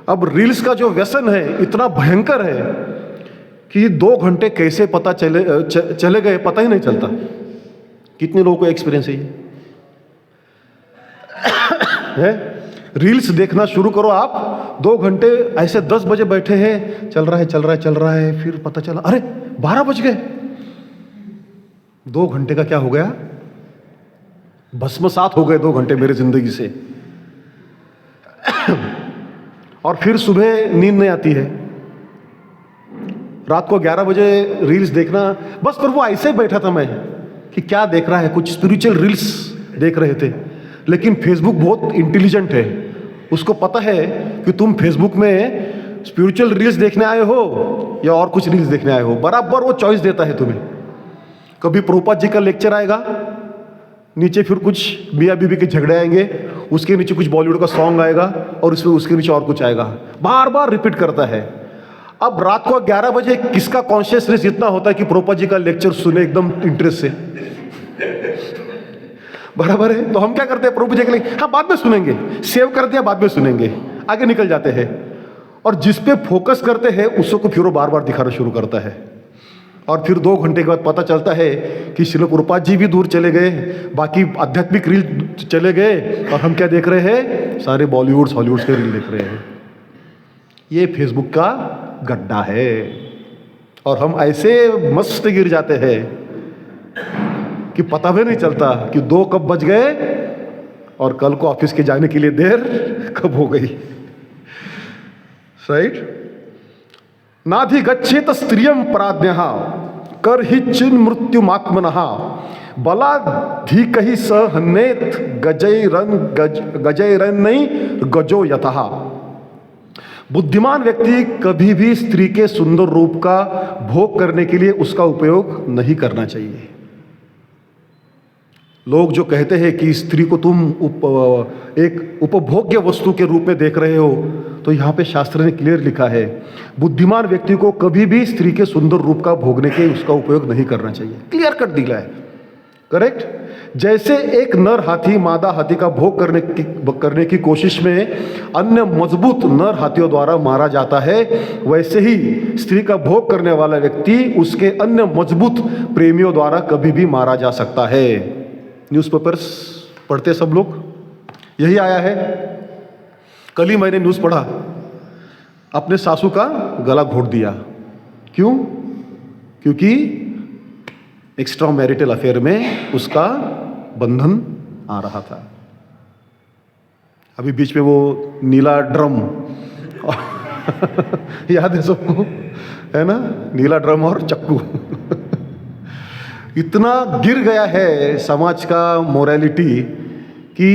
अब रील्स का जो व्यसन है इतना भयंकर है कि 2 घंटे कैसे पता चले गए पता ही नहीं चलता। कितने लोगों को एक्सपीरियंस है ये? है? रील्स देखना शुरू करो आप, 2 घंटे ऐसे 10 बजे बैठे हैं, चल रहा है, फिर पता चला अरे 12 बज गए। 2 घंटे का क्या हो गया? भस्मसात हो गए 2 घंटे मेरी जिंदगी से। और फिर सुबह नींद नहीं आती है, रात को 11 बजे रील्स देखना। बस पर वो ऐसे बैठा था मैं कि क्या देख रहा है, कुछ स्पिरिचुअल रील्स देख रहे थे। लेकिन फेसबुक बहुत इंटेलिजेंट है, उसको पता है कि तुम फेसबुक में स्पिरिचुअल रील्स देखने आए हो या और कुछ रील्स देखने आए हो। बराबर वो चॉइस देता है तुम्हें। कभी प्रभुपाद जी का लेक्चर आएगा, नीचे फिर कुछ मियाँ बीबी के झगड़े आएंगे, उसके नीचे कुछ बॉलीवुड का सॉन्ग आएगा, और उसमें उसके नीचे और कुछ आएगा। बार बार रिपीट करता है। अब रात को 11 बजे किसका कॉन्शियसनेस इतना होता है कि प्रभुपाद जी का लेक्चर सुने एकदम इंटरेस्ट से? बराबर है? तो हम क्या करते हैं? प्रभु जी के लिए हाँ बाद में सुनेंगे, सेव कर दिया बाद में सुनेंगे, आगे निकल जाते हैं। और जिस पे फोकस करते हैं उसको फिर वो बार बार दिखाना शुरू करता है। और फिर 2 घंटे के बाद पता चलता है कि श्रील प्रभुपाद जी भी दूर चले गए, बाकी आध्यात्मिक रील चले गए, और हम क्या देख रहे हैं? सारे बॉलीवुड हॉलीवुड के रील देख रहे हैं। ये फेसबुक का गड्ढा है, और हम ऐसे मस्त गिर जाते हैं कि पता भी नहीं चलता कि 2 कब बज गए और कल को ऑफिस के जाने के लिए देर कब हो गई। राइट? नाधिगच्छेत स्त्रियं प्राज्ञः कर ही चिन मृत्युमात्मनः बलाधिकहि स हन्नेत गजैरन गजो यतः। बुद्धिमान व्यक्ति कभी भी स्त्री के सुंदर रूप का भोग करने के लिए उसका उपयोग नहीं करना चाहिए। लोग जो कहते हैं कि स्त्री को तुम एक उपभोग्य वस्तु के रूप में देख रहे हो, तो यहाँ पे शास्त्र ने क्लियर लिखा है, बुद्धिमान व्यक्ति को कभी भी स्त्री के सुंदर रूप का भोगने के उसका उपयोग नहीं करना चाहिए। क्लियर कट दिला है। करेक्ट? जैसे एक नर हाथी मादा हाथी का भोग करने की कोशिश में अन्य मजबूत नर हाथियों द्वारा मारा जाता है, वैसे ही स्त्री का भोग करने वाला व्यक्ति उसके अन्य मजबूत प्रेमियों द्वारा कभी भी मारा जा सकता है। न्यूज़पेपर्स पढ़ते सब लोग, यही आया है। कल ही मैंने न्यूज़ पढ़ा, अपने सासू का गला घोट दिया। क्यों? क्योंकि एक्स्ट्रा मैरिटल अफेयर में उसका बंधन आ रहा था। अभी बीच में वो नीला ड्रम याद है सबको, है ना, नीला ड्रम और चक्कू इतना गिर गया है समाज का मोरालिटी कि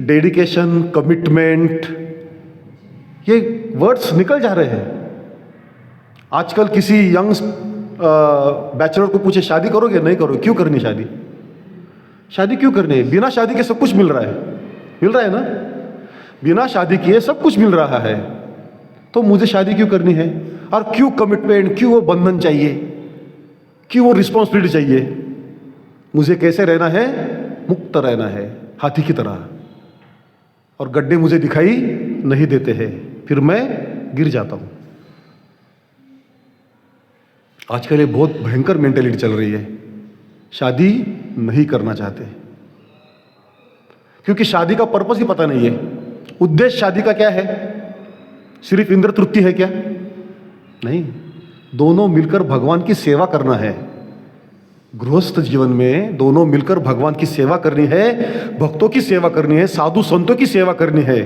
डेडिकेशन, कमिटमेंट, ये वर्ड्स निकल जा रहे हैं। आजकल किसी यंग बैचलर को पूछे शादी करोगे? नहीं करोगे। क्यों करनी शादी? शादी क्यों करनी है? बिना शादी के सब कुछ मिल रहा है ना, बिना शादी किए सब कुछ मिल रहा है, तो मुझे शादी क्यों करनी है? और क्यों कमिटमेंट, क्यों वो बंधन चाहिए, क्यों वो रिस्पॉन्सिबिलिटी चाहिए? मुझे कैसे रहना है? मुक्त रहना है, हाथी की तरह। और गड्ढे मुझे दिखाई नहीं देते हैं, फिर मैं गिर जाता हूं। आजकल ये बहुत भयंकर मेंटेलिटी चल रही है, शादी नहीं करना चाहते क्योंकि शादी का पर्पस ही पता नहीं है। उद्देश्य शादी का क्या है? सिर्फ इंद्र तृप्ति है क्या? नहीं, दोनों मिलकर भगवान की सेवा करना है। गृहस्थ जीवन में दोनों मिलकर भगवान की सेवा करनी है, भक्तों की सेवा करनी है, साधु संतों की सेवा करनी है।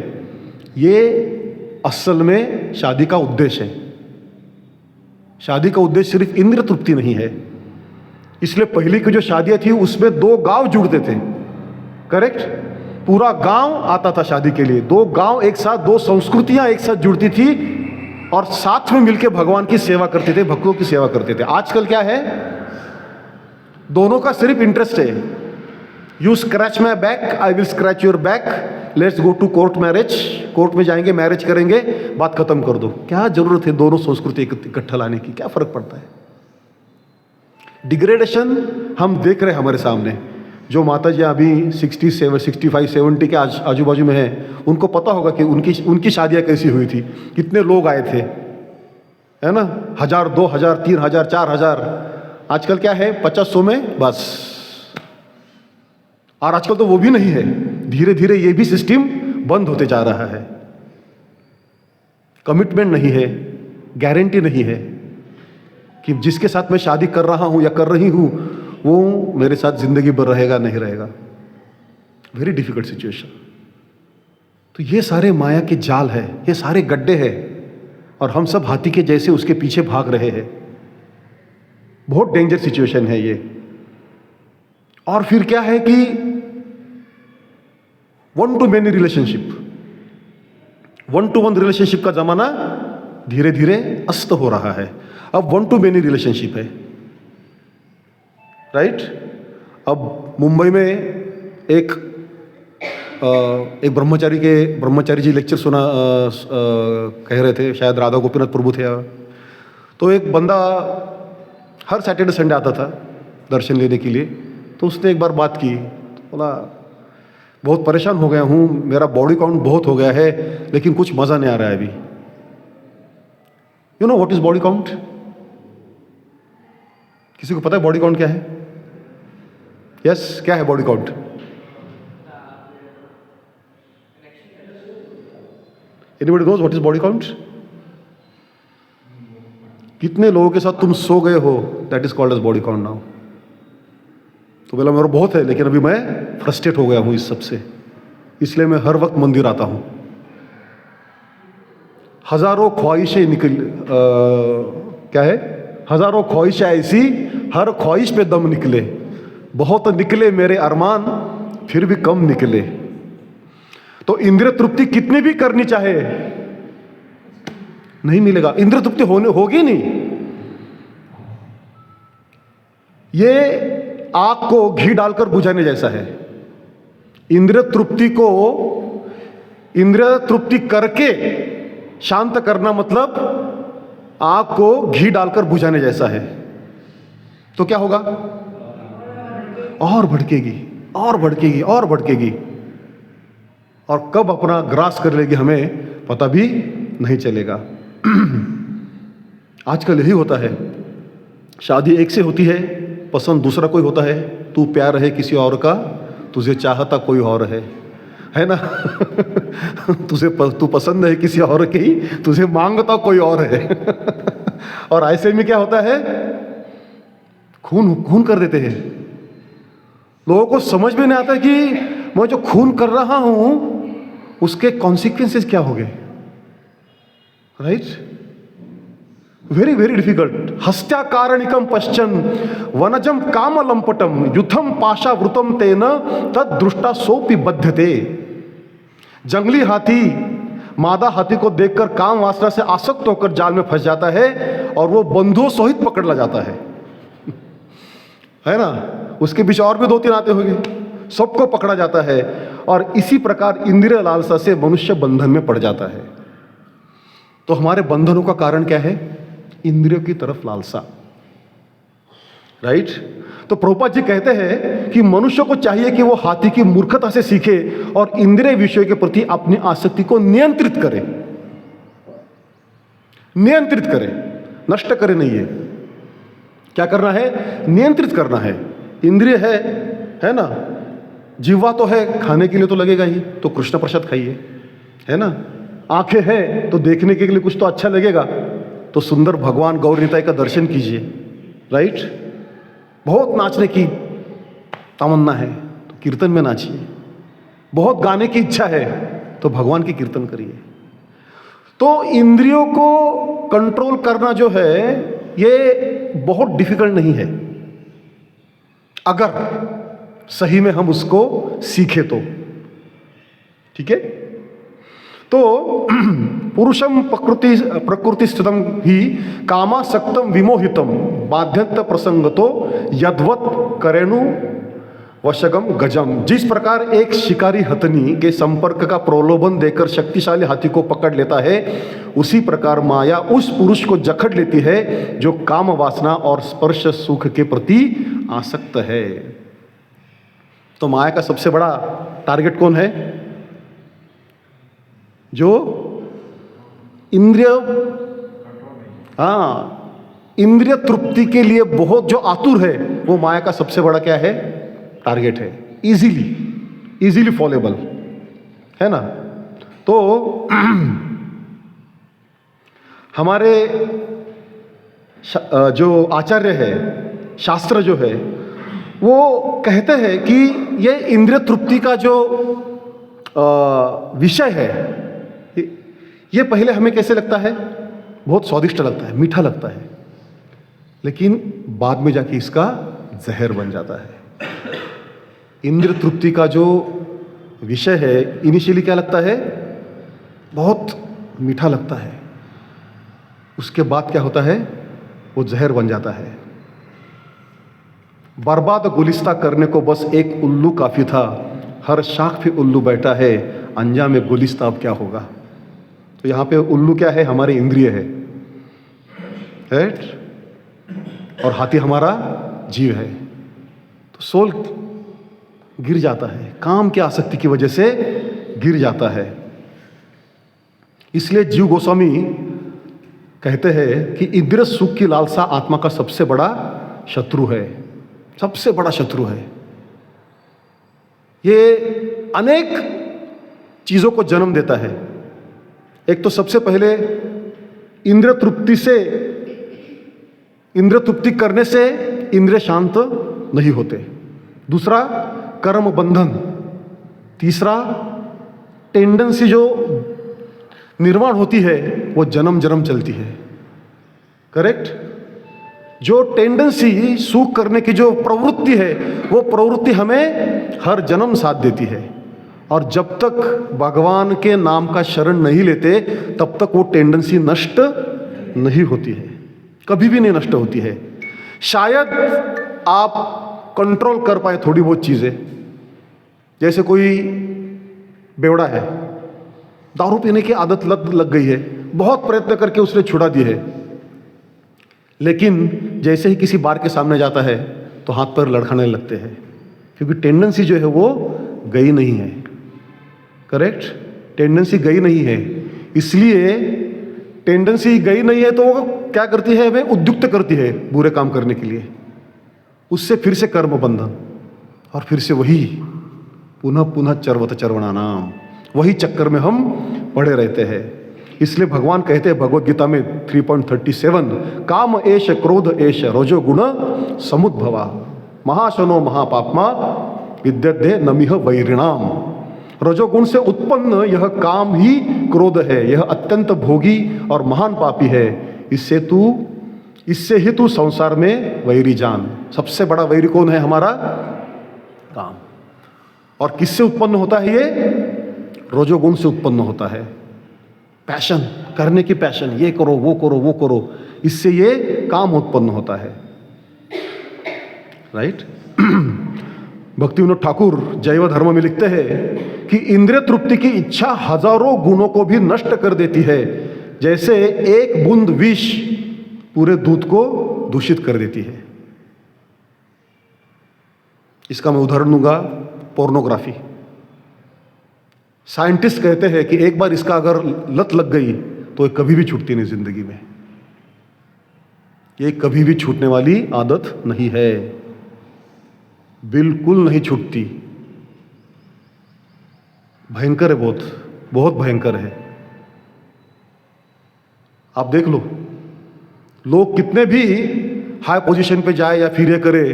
ये असल में शादी का उद्देश्य है। शादी का उद्देश्य सिर्फ इंद्र तृप्ति नहीं है। इसलिए पहले की जो शादियां थी उसमें 2 गांव जुड़ते थे, करेक्ट? पूरा गांव आता था शादी के लिए, 2 गांव एक साथ, 2 संस्कृतियां एक साथ जुड़ती थी और साथ में मिलकर भगवान की सेवा करते थे, भक्तों की सेवा करते थे। आजकल क्या है? दोनों का सिर्फ इंटरेस्ट है, you scratch my back, I will scratch your back, let's go to court marriage, court में जाएंगे, मैरिज करेंगे, बात खत्म कर दो। क्या जरूरत है दोनों संस्कृति इकट्ठा लाने की? क्या फर्क पड़ता है? डिग्रेडेशन हम देख रहे हैं हमारे सामने। जो माता जी अभी 65, 70 के आजू बाजू में है, उनको पता होगा कि उनकी शादियां कैसी हुई थी, कितने लोग आए थे, है ना, 1000, 2000, 3000, 4000। आजकल क्या है? 50-100 में बस। और आजकल तो वो भी नहीं है, धीरे धीरे ये भी सिस्टम बंद होते जा रहा है। कमिटमेंट नहीं है, गारंटी नहीं है कि जिसके साथ मैं शादी कर रहा हूं या कर रही हूं वो मेरे साथ जिंदगी भर रहेगा, नहीं रहेगा। Very difficult situation. तो ये सारे माया के जाल है, ये सारे गड्ढे हैं, और हम सब हाथी के जैसे उसके पीछे भाग रहे हैं। बहुत डेंजर सिचुएशन है ये। और फिर क्या है कि 1 to many relationship, 1 to 1 relationship का जमाना धीरे धीरे अस्त हो रहा है। अब 1 to many रिलेशनशिप है, राइट? अब मुंबई में एक ब्रह्मचारी जी लेक्चर सुना, कह रहे थे, शायद राधा गोपीनाथ प्रभु थे। तो एक बंदा हर सैटरडे संडे आता था दर्शन लेने के लिए। तो उसने एक बार बात की, बोला बहुत परेशान हो गया हूँ, मेरा बॉडी काउंट बहुत हो गया है, लेकिन कुछ मज़ा नहीं आ रहा है अभी। You know what is body count? किसी को पता है बॉडी काउंट क्या है? यस, क्या है body count? Anybody knows what is body count? कितने लोगों के साथ तुम सो गए हो, that is called as body count now. तो बोला मेरा बहुत है, लेकिन अभी मैं फ्रस्ट्रेट हो गया हूं इस सब से, इसलिए मैं हर वक्त मंदिर आता हूं। हजारों ख्वाहिशें क्या है? हजारों ख्वाहिशें ऐसी, हर ख्वाहिश पे दम निकले, बहुत निकले मेरे अरमान, फिर भी कम निकले। तो इंद्रिय तृप्ति कितनी भी करनी चाहे नहीं मिलेगा, इंद्रिय तृप्ति होगी नहीं। ये आग को घी डालकर बुझाने जैसा है। इंद्रिय तृप्ति करके शांत करना मतलब आग को घी डालकर बुझाने जैसा है। तो क्या होगा? और भड़केगी, और भड़केगी और भड़केगी, और कब अपना ग्रास कर लेगी हमें पता भी नहीं चलेगा। आजकल यही होता है, शादी एक से होती है, पसंद दूसरा कोई होता है, तू प्यार है किसी और का, तुझे चाहता कोई और है ना। तू पसंद है किसी और की, तुझे मांगता कोई और है। और ऐसे में क्या होता है, खून खून कर देते हैं। लोगों को समझ में नहीं आता कि मैं जो खून कर रहा हूं उसके कॉन्सिक्वेंसेस क्या हो गए, राइट? Very very difficult. हस्त्याकारणिकम पश्चन वनजम काम लंपटम युद्धम पाशावृतम तेन तद दृष्टा सोपि बध्यते। जंगली हाथी मादा हाथी को देखकर काम वासना से आसक्त होकर जाल में फंस जाता है और वो बंधुओं सहित पकड़ ला जाता है ना। उसके बीच और भी 2-3 आते होंगे, सबको पकड़ा जाता है। और इसी प्रकार इंद्रिय लालसा से मनुष्य बंधन में पड़ जाता है। तो हमारे बंधनों का कारण क्या है? इंद्रियों की तरफ लालसा, राइट? तो प्रभुपाद जी कहते हैं कि मनुष्य को चाहिए कि वो हाथी की मूर्खता से सीखे और इंद्रिय विषयों के प्रति अपनी आसक्ति को नियंत्रित करे, नष्ट करे नहीं है। क्या करना है? नियंत्रित करना है। इंद्रिय है ना, जीवा तो है, खाने के लिए तो लगेगा ही, तो कृष्ण प्रसाद खाइए, है ना। आंखें हैं तो देखने के लिए कुछ तो अच्छा लगेगा, तो सुंदर भगवान गौर निताई का दर्शन कीजिए, राइट। बहुत नाचने की तमन्ना है तो कीर्तन में नाचिए, बहुत गाने की इच्छा है तो भगवान की कीर्तन करिए। तो इंद्रियों को कंट्रोल करना जो है ये बहुत डिफिकल्ट नहीं है, अगर सही में हम उसको सीखे तो, ठीक है। तो पुरुषम प्रकृति स्थितम ही कामासक्तम विमोहितम बाध्यंत प्रसंगतो यद्वत करेणु वशगम गजम। जिस प्रकार एक शिकारी हथनी के संपर्क का प्रलोभन देकर शक्तिशाली हाथी को पकड़ लेता है, उसी प्रकार माया उस पुरुष को जकड़ लेती है जो काम वासना और स्पर्श सुख के प्रति आसक्त है। तो माया का सबसे बड़ा टारगेट कौन है? जो इंद्रिय इंद्रिय तृप्ति के लिए बहुत जो आतुर है, वो माया का सबसे बड़ा क्या है? टारगेट है। इजीली फॉलेबल है ना। तो हमारे जो आचार्य है, शास्त्र जो है, वो कहते हैं कि ये इंद्रिय तृप्ति का जो विषय है, ये पहले हमें कैसे लगता है? बहुत स्वादिष्ट लगता है, मीठा लगता है, लेकिन बाद में जाके इसका जहर बन जाता है। इंद्रिय तृप्ति का जो विषय है, इनिशियली क्या लगता है? बहुत मीठा लगता है, उसके बाद क्या होता है? वो जहर बन जाता है। बर्बाद गुलिस्ता करने को बस एक उल्लू काफी था, हर शाख पे उल्लू बैठा है, अंजाम में गुलिस्ता अब क्या होगा। तो यहाँ पे उल्लू क्या है? हमारे इंद्रिय है, राइट, और हाथी हमारा जीव है। तो सोल गिर जाता है, काम की आसक्ति की वजह से गिर जाता है। इसलिए जीव गोस्वामी कहते हैं कि इंद्रिय सुख की लालसा आत्मा का सबसे बड़ा शत्रु है, सबसे बड़ा शत्रु है। ये अनेक चीजों को जन्म देता है। एक तो सबसे पहले इंद्रिय तृप्ति करने से इंद्रिय शांत नहीं होते। दूसरा कर्म बंधन। तीसरा टेंडेंसी जो निर्माण होती है वो जन्म जन्म चलती है, करेक्ट। जो टेंडेंसी सुख करने की जो प्रवृत्ति है, वो प्रवृत्ति हमें हर जन्म साथ देती है, और जब तक भगवान के नाम का शरण नहीं लेते तब तक वो टेंडेंसी नष्ट नहीं होती है, कभी भी नहीं नष्ट होती है। शायद आप कंट्रोल कर पाए थोड़ी बहुत चीजें, जैसे कोई बेवड़ा है, दारू पीने की आदत लग गई है, बहुत प्रयत्न करके उसने छुड़ा दी है, लेकिन जैसे ही किसी बार के सामने जाता है तो हाथ पैर लड़खड़ाने लगते हैं, क्योंकि टेंडेंसी जो है वो गई नहीं है। करेक्ट, टेंडेंसी गई नहीं है, इसलिए टेंडेंसी गई नहीं है तो वो क्या करती है, हमें उद्युक्त करती है बुरे काम करने के लिए। उससे फिर से कर्म बंधन और फिर से वही पुनः पुनः चर्वत चर्वणानाम, वही चक्कर में हम पड़े रहते हैं। इसलिए भगवान कहते हैं भगवत गीता में 3.37, काम एष क्रोध एष रजो गुण समुद्भवा महाशनो महापापमा विद्यते नमिह वैरिणाम। रजोगुण से उत्पन्न यह काम ही क्रोध है, यह अत्यंत भोगी और महान पापी है। इससे ही तू संसार में वैरी जान। सबसे बड़ा वैरी कौन है? हमारा काम। और किससे उत्पन्न होता है? ये रजोगुण से उत्पन्न होता है। पैशन, करने की पैशन, ये करो वो करो वो करो, इससे ये काम उत्पन्न होता है। राइट। भक्ति विनोद ठाकुर जैव धर्म में लिखते हैं कि इंद्रिय तृप्ति की इच्छा हजारों गुणों को भी नष्ट कर देती है, जैसे एक बूंद विष पूरे दूध को दूषित कर देती है। इसका मैं उदाहरण दूंगा, पोर्नोग्राफी। साइंटिस्ट कहते हैं कि एक बार इसका अगर लत लग गई तो ये कभी भी छूटती नहीं जिंदगी में। ये कभी भी छूटने वाली आदत नहीं है, बिल्कुल नहीं छूटती। भयंकर है, बहुत बहुत भयंकर है। आप देख लो, लोग कितने भी हाई पोजीशन पे जाए या फिर ये करे,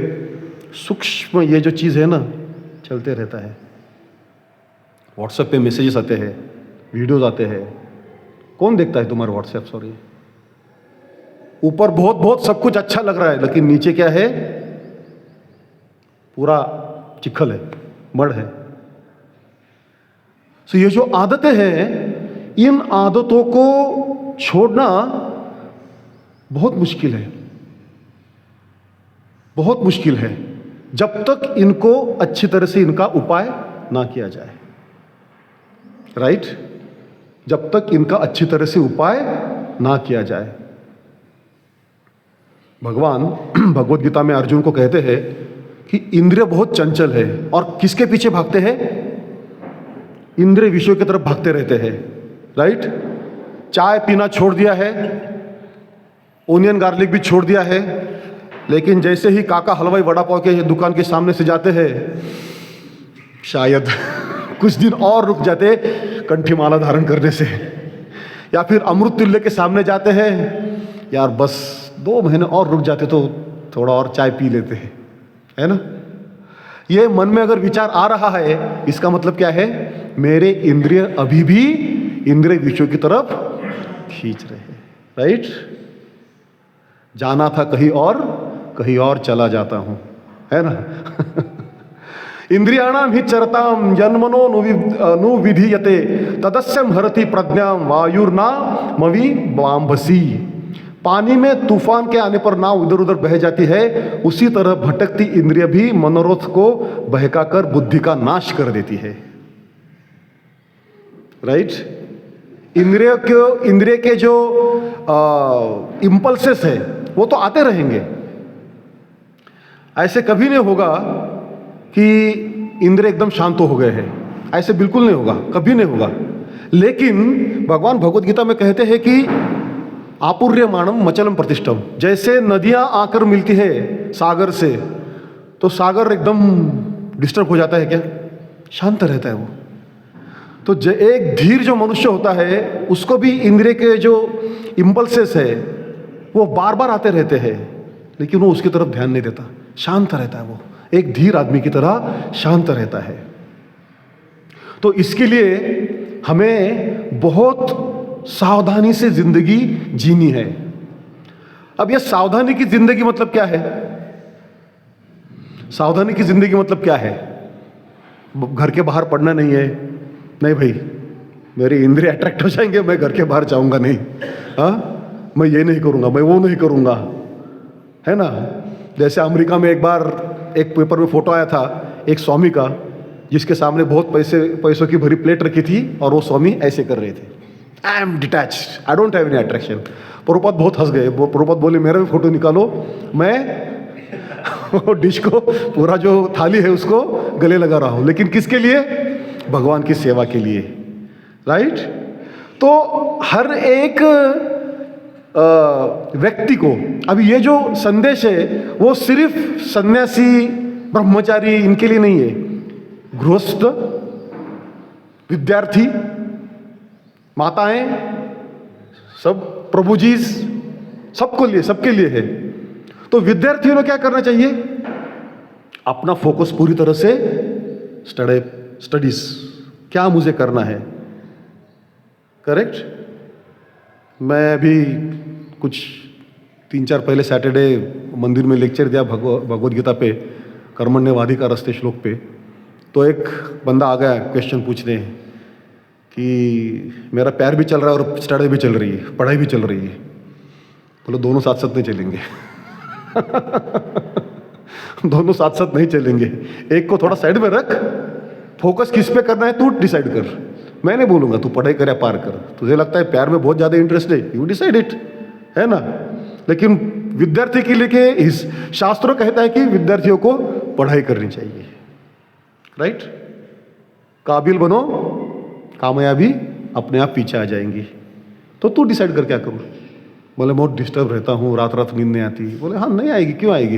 सूक्ष्म ये जो चीज है ना, चलते रहता है। व्हाट्सएप पे मैसेजेस आते हैं, वीडियोस आते हैं। कौन देखता है तुम्हारा व्हाट्सएप? सॉरी, ऊपर बहुत बहुत सब कुछ अच्छा लग रहा है, लेकिन नीचे क्या है? पूरा चिखल है, मड़ है। तो ये जो आदतें हैं, इन आदतों को छोड़ना बहुत मुश्किल है, बहुत मुश्किल है, जब तक इनको अच्छी तरह से इनका उपाय ना किया जाए। राइट, जब तक इनका अच्छी तरह से उपाय ना किया जाए। भगवान भगवत गीता में अर्जुन को कहते हैं कि इंद्रिय बहुत चंचल है और किसके पीछे भागते हैं? इंद्रिय विषयों की तरफ भागते रहते हैं। राइट, चाय पीना छोड़ दिया है, ओनियन गार्लिक भी छोड़ दिया है, लेकिन जैसे ही काका हलवाई वड़ा पाव के दुकान के सामने से जाते हैं, शायद कुछ दिन और रुक जाते कंठी माला धारण करने से, या फिर अमृत तुल्य के सामने जाते हैं, यार बस 2 महीने और रुक जाते तो थोड़ा और चाय पी लेते हैं, है ना। ये मन में अगर विचार आ रहा है, इसका मतलब क्या है? मेरे इंद्रिय अभी भी इंद्रिय विषयों की तरफ खींच रहे हैं। राइट, जाना था कहीं और चला जाता हूं, है ना। इंद्रियाणाम हि चरताम जन्मनो नुविधीयते तदस्यम हरति प्रज्ञाम वायुर्ना मवि वाम्भसी। पानी में तूफान के आने पर नाव इधर उधर बह जाती है, उसी तरह भटकती इंद्रिय भी मनोरथ को बहकाकर बुद्धि का नाश कर देती है। राइट, इंद्रिय के जो इंपल्सेस है वो तो आते रहेंगे। ऐसे कभी नहीं होगा कि इंद्रिय एकदम शांत हो गए हैं, ऐसे बिल्कुल नहीं होगा, कभी नहीं होगा। लेकिन भगवान भगवत गीता में कहते हैं कि आपूर्यमाणम मचलम प्रतिष्ठम। जैसे नदियां आकर मिलती है सागर से, तो सागर एकदम डिस्टर्ब हो जाता है क्या? शांत रहता है वो। तो एक धीर जो मनुष्य होता है, उसको भी इंद्रिय के जो इंपल्सेस है वो बार बार आते रहते हैं, लेकिन वो उसकी तरफ ध्यान नहीं देता, शांत रहता है। वो एक धीर आदमी की तरह शांत रहता है। तो इसके लिए हमें बहुत सावधानी से जिंदगी जीनी है। अब यह सावधानी की जिंदगी मतलब क्या है? सावधानी की जिंदगी मतलब क्या है? घर के बाहर पड़ना नहीं है, नहीं भाई, मेरे इंद्रिय अट्रैक्ट हो जाएंगे, मैं घर के बाहर जाऊंगा नहीं, हाँ, मैं ये नहीं करूंगा, मैं वो नहीं करूंगा, है ना। जैसे अमेरिका में एक बार एक पेपर में फोटो आया था एक स्वामी का, जिसके सामने बहुत पैसों की भरी प्लेट रखी थी और वो स्वामी ऐसे कर रहे थे, I am detached, I don't have any attraction. Prabhupada बहुत हंस गए। प्रभुपाद बोले मेरा भी फोटो निकालो, मैं डिश को, पूरा जो थाली है उसको गले लगा रहा हूं, लेकिन किसके लिए? भगवान की सेवा के लिए, राइट? तो हर एक व्यक्ति को अभी ये जो संदेश है वो सिर्फ सन्यासी, ब्रह्मचारी इनके लिए नहीं है, गृहस्थ, विद्यार्थी, माताएं, सब प्रभु जी, सबके लिए है। तो विद्यार्थियों को क्या करना चाहिए? अपना फोकस पूरी तरह से स्टडीज, क्या मुझे करना है, करेक्ट? मैं अभी कुछ 3-4 पहले सैटरडे मंदिर में लेक्चर दिया भगवद गीता पे, कर्मण्यवाधिकारस्ते श्लोक पे। तो एक बंदा आ गया क्वेश्चन पूछने कि मेरा पैर भी चल रहा है और स्टडी भी चल रही है, पढ़ाई भी चल रही है। बोलो दोनों साथ साथ नहीं चलेंगे। दोनों साथ साथ नहीं चलेंगे, एक को थोड़ा साइड में रख, फोकस किस पे करना है तू डिसाइड कर। मैं नहीं बोलूंगा तू पढ़ाई कर या पार कर, तुझे लगता है प्यार में बहुत ज्यादा इंटरेस्ट है, यू डिसाइड इट, है ना? लेकिन विद्यार्थी के लिए के इस शास्त्रों कहता है कि विद्यार्थियों को पढ़ाई करनी चाहिए, राइट? काबिल बनो, कामयाबी अपने आप पीछे आ जाएंगी। तो तू डिसाइड कर क्या करूं। बोले बहुत डिस्टर्ब रहता हूं, रात रात नींद नहीं आती। बोले हाँ नहीं आएगी, क्यों आएगी,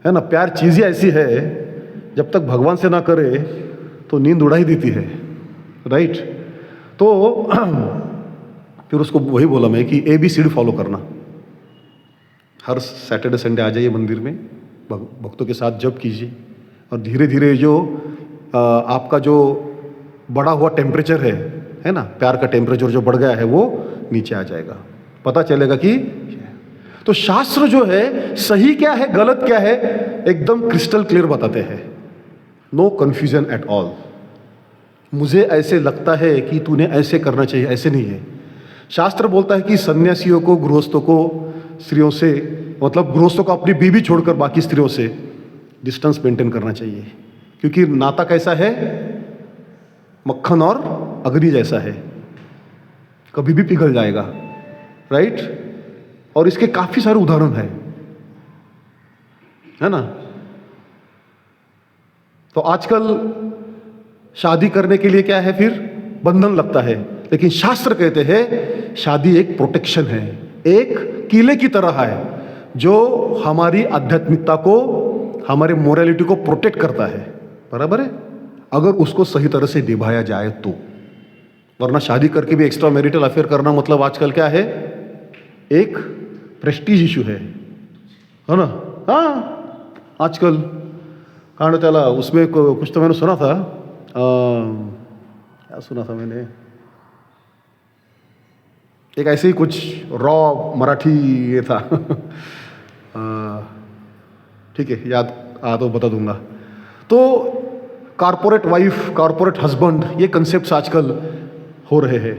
है ना? प्यार चीज ही ऐसी है, जब तक भगवान से ना करे तो नींद उड़ा ही देती है, राइट? तो फिर उसको वही बोला मैं कि ABCD फॉलो करना। हर सैटरडे संडे आ जाइए मंदिर में, भक्तों के साथ जप कीजिए, और धीरे धीरे जो आपका जो बढ़ा हुआ टेम्परेचर है ना, प्यार का टेम्परेचर जो बढ़ गया है वो नीचे आ जाएगा, पता चलेगा कि तो शास्त्र जो है सही क्या है गलत क्या है एकदम क्रिस्टल क्लियर बताते हैं, नो कंफ्यूजन एट ऑल। मुझे ऐसे लगता है कि तूने ऐसे करना चाहिए, ऐसे नहीं है। शास्त्र बोलता है कि सन्यासियों को, गृहस्थों को स्त्रियों से, मतलब गृहस्थों को अपनी बीवी छोड़कर बाकी स्त्रियों से डिस्टेंस मेंटेन करना चाहिए, क्योंकि नाता कैसा है, मक्खन और अग्नि जैसा है, कभी भी पिघल जाएगा, राइट? और इसके काफी सारे उदाहरण है ना? तो आजकल शादी करने के लिए क्या है, फिर बंधन लगता है, लेकिन शास्त्र कहते हैं शादी एक प्रोटेक्शन है, एक किले की तरह है जो हमारी आध्यात्मिकता को, हमारे मोरालिटी को प्रोटेक्ट करता है, बराबर है, अगर उसको सही तरह से निभाया जाए तो। वरना शादी करके भी एक्स्ट्रा मैरिटल अफेयर करना मतलब आजकल क्या है, एक प्रेस्टीज इशू है ना? हाँ, आजकल कारण त्याला उसमें कुछ तो मैंने सुना था, क्या सुना था मैंने, एक ऐसे ही कुछ रॉ मराठी ये था। ठीक है, याद आ तो बता दूंगा। तो कॉर्पोरेट वाइफ, कॉर्पोरेट हस्बैंड, ये कंसेप्ट आजकल हो रहे हैं।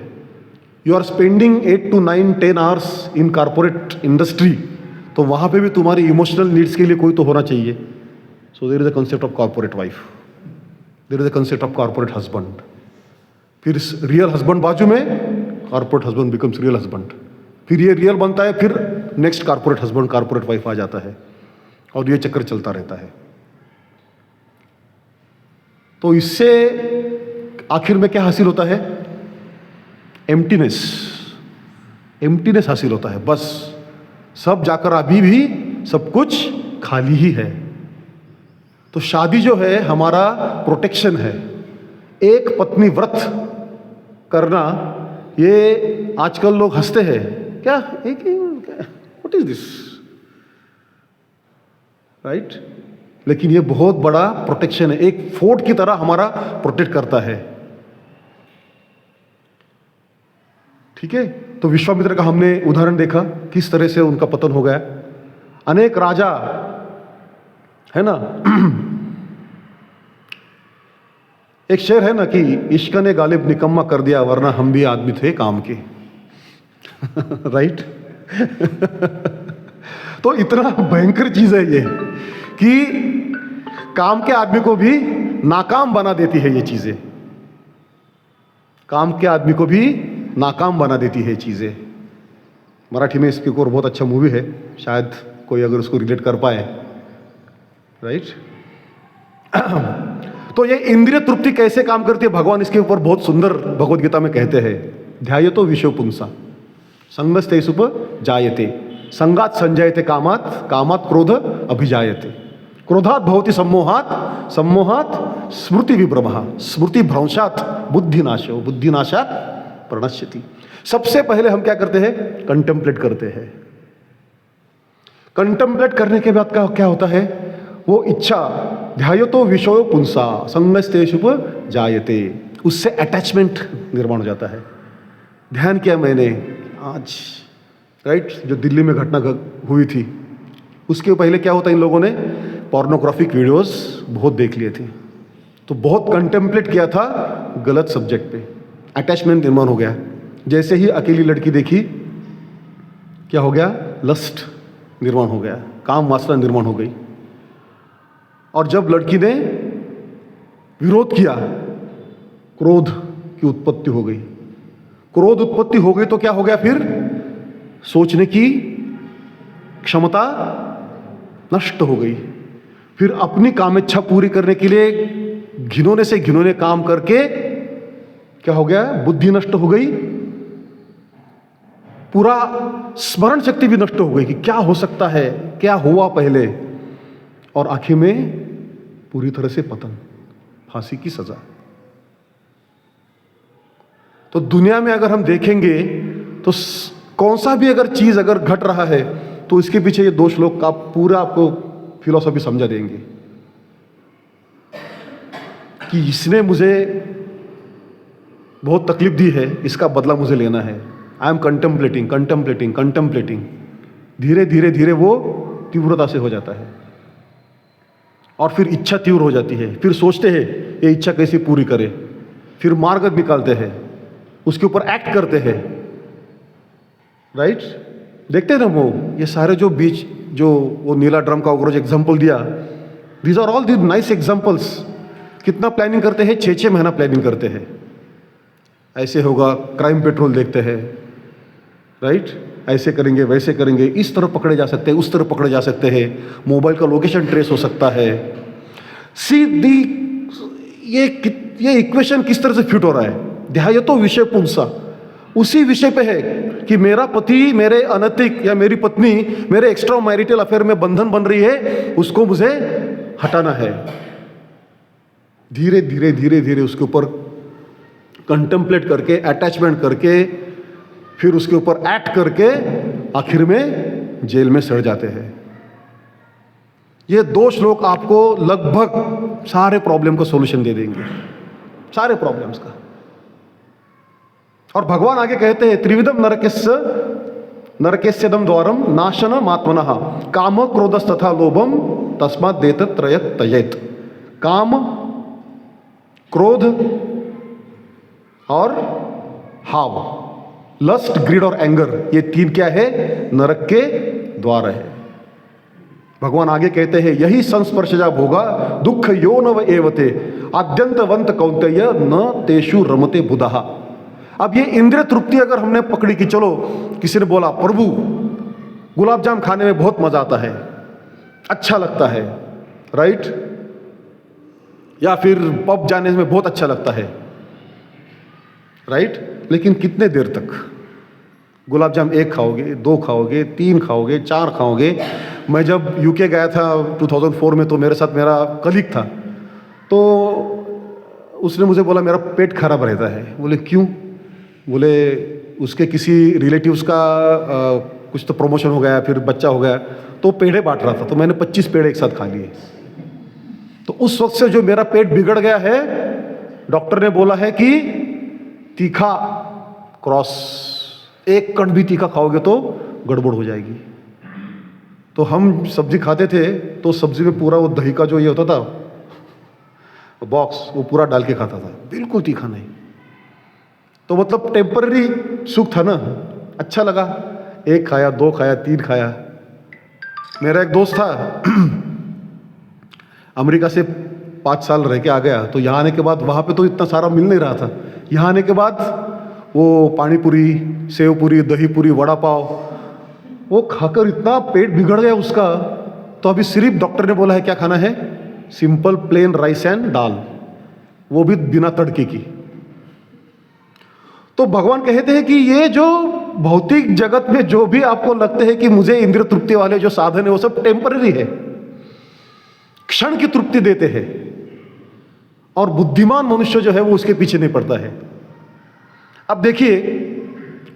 You are spending 8 to 9, 10 hours in corporate industry, तो वहां पे भी तुम्हारी इमोशनल नीड्स के लिए कोई तो होना चाहिए। So there is a concept of corporate wife, there is a concept of corporate husband, फिर रियल हस्बैंड बाजू में, corporate husband becomes real husband, फिर ये रियल बनता है, फिर next corporate husband, corporate wife आ जाता है, और ये चक्कर चलता रहता है। तो इससे आखिर में क्या हासिल होता है, एम्प्टीनेस हासिल होता है, बस सब जाकर अभी भी सब कुछ खाली ही है। तो शादी जो है हमारा प्रोटेक्शन है। एक पत्नी व्रत करना, ये आजकल लोग हंसते हैं, क्या एक व्हाट इज दिस, राइट? लेकिन ये बहुत बड़ा प्रोटेक्शन है, एक फोर्ट की तरह हमारा प्रोटेक्ट करता है, ठीक है? तो विश्वामित्र का हमने उदाहरण देखा, किस तरह से उनका पतन हो गया। अनेक राजा, है ना, एक शेर है ना कि इश्क ने गालिब निकम्मा कर दिया, वरना हम भी आदमी थे काम के। राइट? तो इतना भयंकर चीज है ये कि काम के आदमी को भी नाकाम बना देती है ये चीजें, काम के आदमी को भी नाकाम बना देती है चीजें। मराठी में इसके ऊपर बहुत अच्छा मूवी है, शायद कोई अगर उसको रिलेट कर पाए, राइट। तो ये इंद्रिय तृप्ति कैसे काम करती है, भगवान इसके ऊपर बहुत सुंदर भगवद गीता में कहते हैं, ध्यायतो विषयो पुंसा संगस्तेषुप जायते संगात संजयते कामात कामात क्रोध अभिजायते क्रोधात भवति सम्मोहात सम्मोहात स्मृति विभ्रमः स्मृति भ्रंशात बुद्धिनाशो बुद्धिनाशात प्रणश्यति। सबसे पहले हम क्या करते हैं, कंटेम्पलेट करते हैं। कंटेम्पलेट करने के बाद क्या होता है, वो इच्छा ध्यायतो विषयो पुंसा संगस्तेषुप जायते, उससे अटैचमेंट निर्माण हो जाता है। ध्यान किया मैंने आज, राइट, जो दिल्ली में घटना हुई थी, उसके पहले क्या होता, इन लोगों ने पोर्नोग्राफिक वीडियोस बहुत देख लिए थे, तो बहुत कंटेम्पलेट किया था गलत सब्जेक्ट पे, अटैचमेंट निर्माण हो गया। जैसे ही अकेली लड़की देखी, क्या हो गया, लस्ट निर्माण हो गया, काम वासना निर्माण हो गई। और जब लड़की ने विरोध किया, क्रोध की उत्पत्ति हो गई। क्रोध उत्पत्ति हो गई तो क्या हो गया, फिर सोचने की क्षमता नष्ट हो गई। फिर अपनी कामेच्छा पूरी करने के लिए घिनौने से घिनौने काम करके क्या हो गया, बुद्धि नष्ट हो गई, पूरा स्मरण शक्ति भी नष्ट हो गई कि क्या हो सकता है, क्या हुआ पहले, और आखिर में पूरी तरह से पतन, फांसी की सजा। तो दुनिया में अगर हम देखेंगे तो कौन सा भी अगर चीज अगर घट रहा है तो इसके पीछे ये दो श्लोक का पूरा आपको फिलॉसफी समझा देंगे कि इसने मुझे बहुत तकलीफ दी है, इसका बदला मुझे लेना है। I am contemplating contemplating contemplating, धीरे धीरे धीरे वो तीव्रता से हो जाता है और फिर इच्छा तीव्र हो जाती है। फिर सोचते हैं ये इच्छा कैसे पूरी करे, फिर मार्ग निकालते हैं, उसके ऊपर एक्ट करते हैं, राइट। देखते हैं ना वो ये सारे जो बीच जो वो नीला ड्रम का ओग्रोज एग्जाम्पल दिया, these are all the nice examples. कितना प्लानिंग करते हैं, 6 महीना प्लानिंग करते हैं, ऐसे होगा, क्राइम पेट्रोल देखते हैं, राइट, ऐसे करेंगे वैसे करेंगे, इस तरफ पकड़े जा सकते हैं, उस तरफ पकड़े जा सकते हैं, मोबाइल का लोकेशन ट्रेस हो सकता है। सीधी ये इक्वेशन किस तरह से फिट हो रहा है, ध्यायतो विषय पुंसा, उसी विषय पे है कि मेरा पति मेरे अनैतिक या मेरी पत्नी मेरे एक्स्ट्रा मैरिटल अफेयर में बंधन बन रही है, उसको मुझे हटाना है। धीरे धीरे धीरे धीरे उसके ऊपर कंटेम्पलेट करके, अटैचमेंट करके, फिर उसके ऊपर एक्ट करके आखिर में जेल में सड़ जाते हैं। ये 2 श्लोक आपको लगभग सारे प्रॉब्लम का सॉल्यूशन दे देंगे, सारे प्रॉब्लम्स का। और भगवान आगे कहते हैं त्रिविधम नरकेस्यदम द्वारम नाशनम आत्मनः काम क्रोधस्तथा लोभम तस्मात् देतत् त्रयत् त्यजेत्। काम, क्रोध और हाव, लस्ट, ग्रीड और एंगर, ये 3 क्या है, नरक के द्वार है। भगवान आगे कहते हैं यही संस्पर्शजा भोगा दुख यो नव एवते आद्यंतवंत कौंतेय न तेषु रमते बुधः। अब ये इंद्रिय तृप्ति अगर हमने पकड़ी कि चलो, किसी ने बोला प्रभु गुलाब जाम खाने में बहुत मजा आता है, अच्छा लगता है, राइट, या फिर पब जाने में बहुत अच्छा लगता है, राइट, लेकिन कितने देर तक? गुलाब जाम 1 खाओगे, 2 खाओगे, 3 खाओगे, 4 खाओगे। मैं जब यूके गया था 2004 में, तो मेरे साथ मेरा कलीग था, तो उसने मुझे बोला मेरा पेट खराब रहता है। बोले क्यों? बोले उसके किसी रिलेटिव्स का कुछ तो प्रमोशन हो गया, फिर बच्चा हो गया, तो पेड़े बांट रहा था, तो मैंने 25 पेड़े एक साथ खा लिए। तो उस वक्त से जो मेरा पेट बिगड़ गया है, डॉक्टर ने बोला है कि तीखा क्रॉस, 1 कण भी तीखा खाओगे तो गड़बड़ हो जाएगी। तो हम सब्जी खाते थे, तो सब्जी में पूरा वो दही का जो ये होता था बॉक्स, वो पूरा डाल के खाता था, बिल्कुल तीखा नहीं। तो मतलब टेम्पररी सुख था ना, अच्छा लगा, 1 खाया, 2 खाया, 3 खाया। मेरा एक दोस्त था अमेरिका से 5 साल रह के आ गया, तो यहाँ आने के बाद वहाँ पे तो इतना सारा मिल नहीं रहा था। यहाँ आने के बाद वो पानी पूरी, सेव पूरी, दही पूरी, वड़ा पाव, वो खाकर इतना पेट बिगड़ गया उसका तो अभी सिर्फ डॉक्टर ने बोला है क्या खाना है, सिंपल प्लेन राइस एंड दाल, वो भी बिना तड़के की। तो भगवान कहते हैं कि ये जो भौतिक जगत में जो भी आपको लगते हैं कि मुझे इंद्रिय तृप्ति वाले जो साधन है वो सब टेम्पररी है, क्षण की तृप्ति देते हैं, और बुद्धिमान मनुष्य जो है वो उसके पीछे नहीं पड़ता है। अब देखिए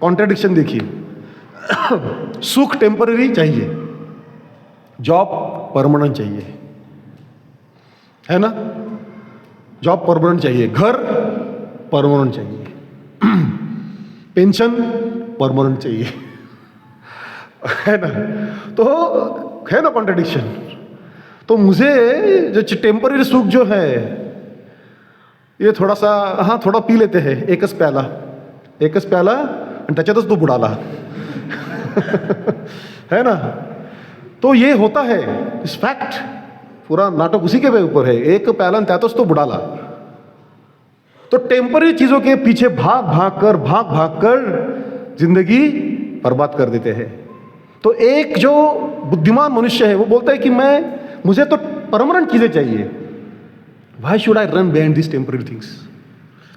कॉन्ट्रडिक्शन देखिए, सुख टेम्पररी चाहिए, जॉब परमानेंट चाहिए, है ना, जॉब परमानेंट चाहिए, घर परमानेंट चाहिए, पेंशन परमानेंट चाहिए, है ना, तो है ना कॉन्ट्रडिक्शन। तो मुझे जो टेम्पररी सुख जो है ये थोड़ा सा, हाँ थोड़ा पी लेते हैं, एकच प्याला आणि त्याच्यातच तो बुडाला है ना, तो ये होता है, इस फैक्ट, पूरा नाटक उसी के ऊपर है, एक प्याला त्यातच तो बुडाला। तो टेम्पररी चीजों के पीछे भाग भाग कर जिंदगी बर्बाद कर देते हैं। तो एक जो बुद्धिमान मनुष्य है वो बोलता है कि मुझे तो परमानेंट चीजें चाहिए, why should I run behind this temporary things.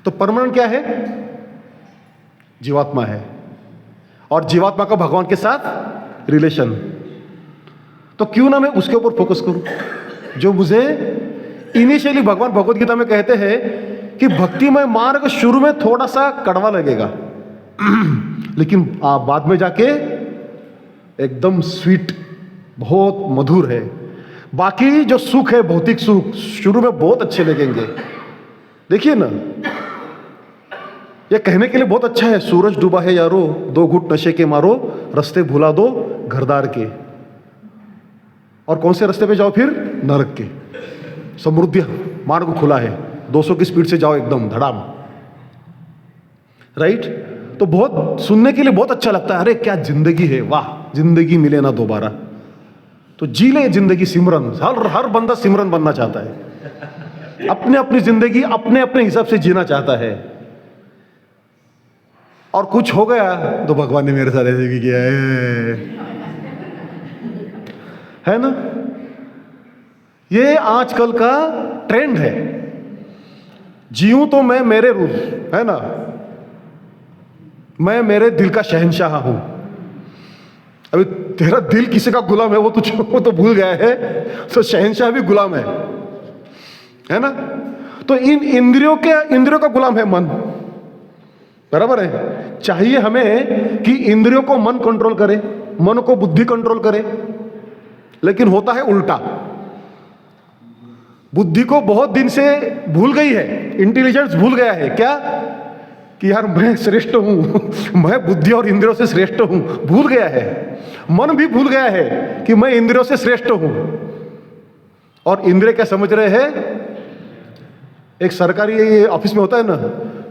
तो परमानेंट क्या है, जीवात्मा है, और जीवात्मा का भगवान के साथ रिलेशन। तो क्यों ना मैं उसके ऊपर फोकस करूं, जो मुझे इनिशियली भगवान भगवत गीता में कहते हैं कि भक्तिमय मार्ग शुरू में थोड़ा सा कड़वा लगेगा लेकिन बाद में जाके एकदम स्वीट, बहुत मधुर है। बाकी जो सुख है, भौतिक सुख, शुरू में बहुत अच्छे लगेंगे। देखिए ना, ये कहने के लिए बहुत अच्छा है, सूरज डूबा है यारो, 2 घूंट नशे के मारो, रास्ते भुला दो घरदार के, और कौन से रास्ते पे जाओ फिर, नरक के। समृद्धि मार्ग खुला है, 200 की स्पीड से जाओ एकदम धड़ाम, राइट। तो बहुत सुनने के लिए बहुत अच्छा लगता है, अरे क्या जिंदगी है, वाह, जिंदगी मिले ना दोबारा, तो जी ले जिंदगी सिमरन। हर बंदा सिमरन बनना चाहता है, अपने अपनी जिंदगी अपने अपने हिसाब से जीना चाहता है। और कुछ हो गया तो भगवान ने मेरे साथ ऐसे भी किया है ना। ये आजकल का ट्रेंड है, जीऊं तो मैं मेरे रूल, है ना, मैं मेरे दिल का शहंशाह हूं। अभी तेरा दिल किसी का गुलाम है वो तो भूल गया है, तो शहंशाह भी गुलाम है ना। तो इन इंद्रियों का गुलाम है मन, बराबर है। चाहिए हमें कि इंद्रियों को मन कंट्रोल करे, मन को बुद्धि कंट्रोल करे, लेकिन होता है उल्टा। बुद्धि को बहुत दिन से भूल गई है, इंटेलिजेंस भूल गया है क्या, कि यार मैं श्रेष्ठ हूं, मैं बुद्धि और इंद्रियों से श्रेष्ठ हूं, भूल गया है। मन भी भूल गया है कि मैं इंद्रियों से श्रेष्ठ हूं। और इंद्रिय क्या समझ रहे हैं, एक सरकारी ऑफिस में होता है ना,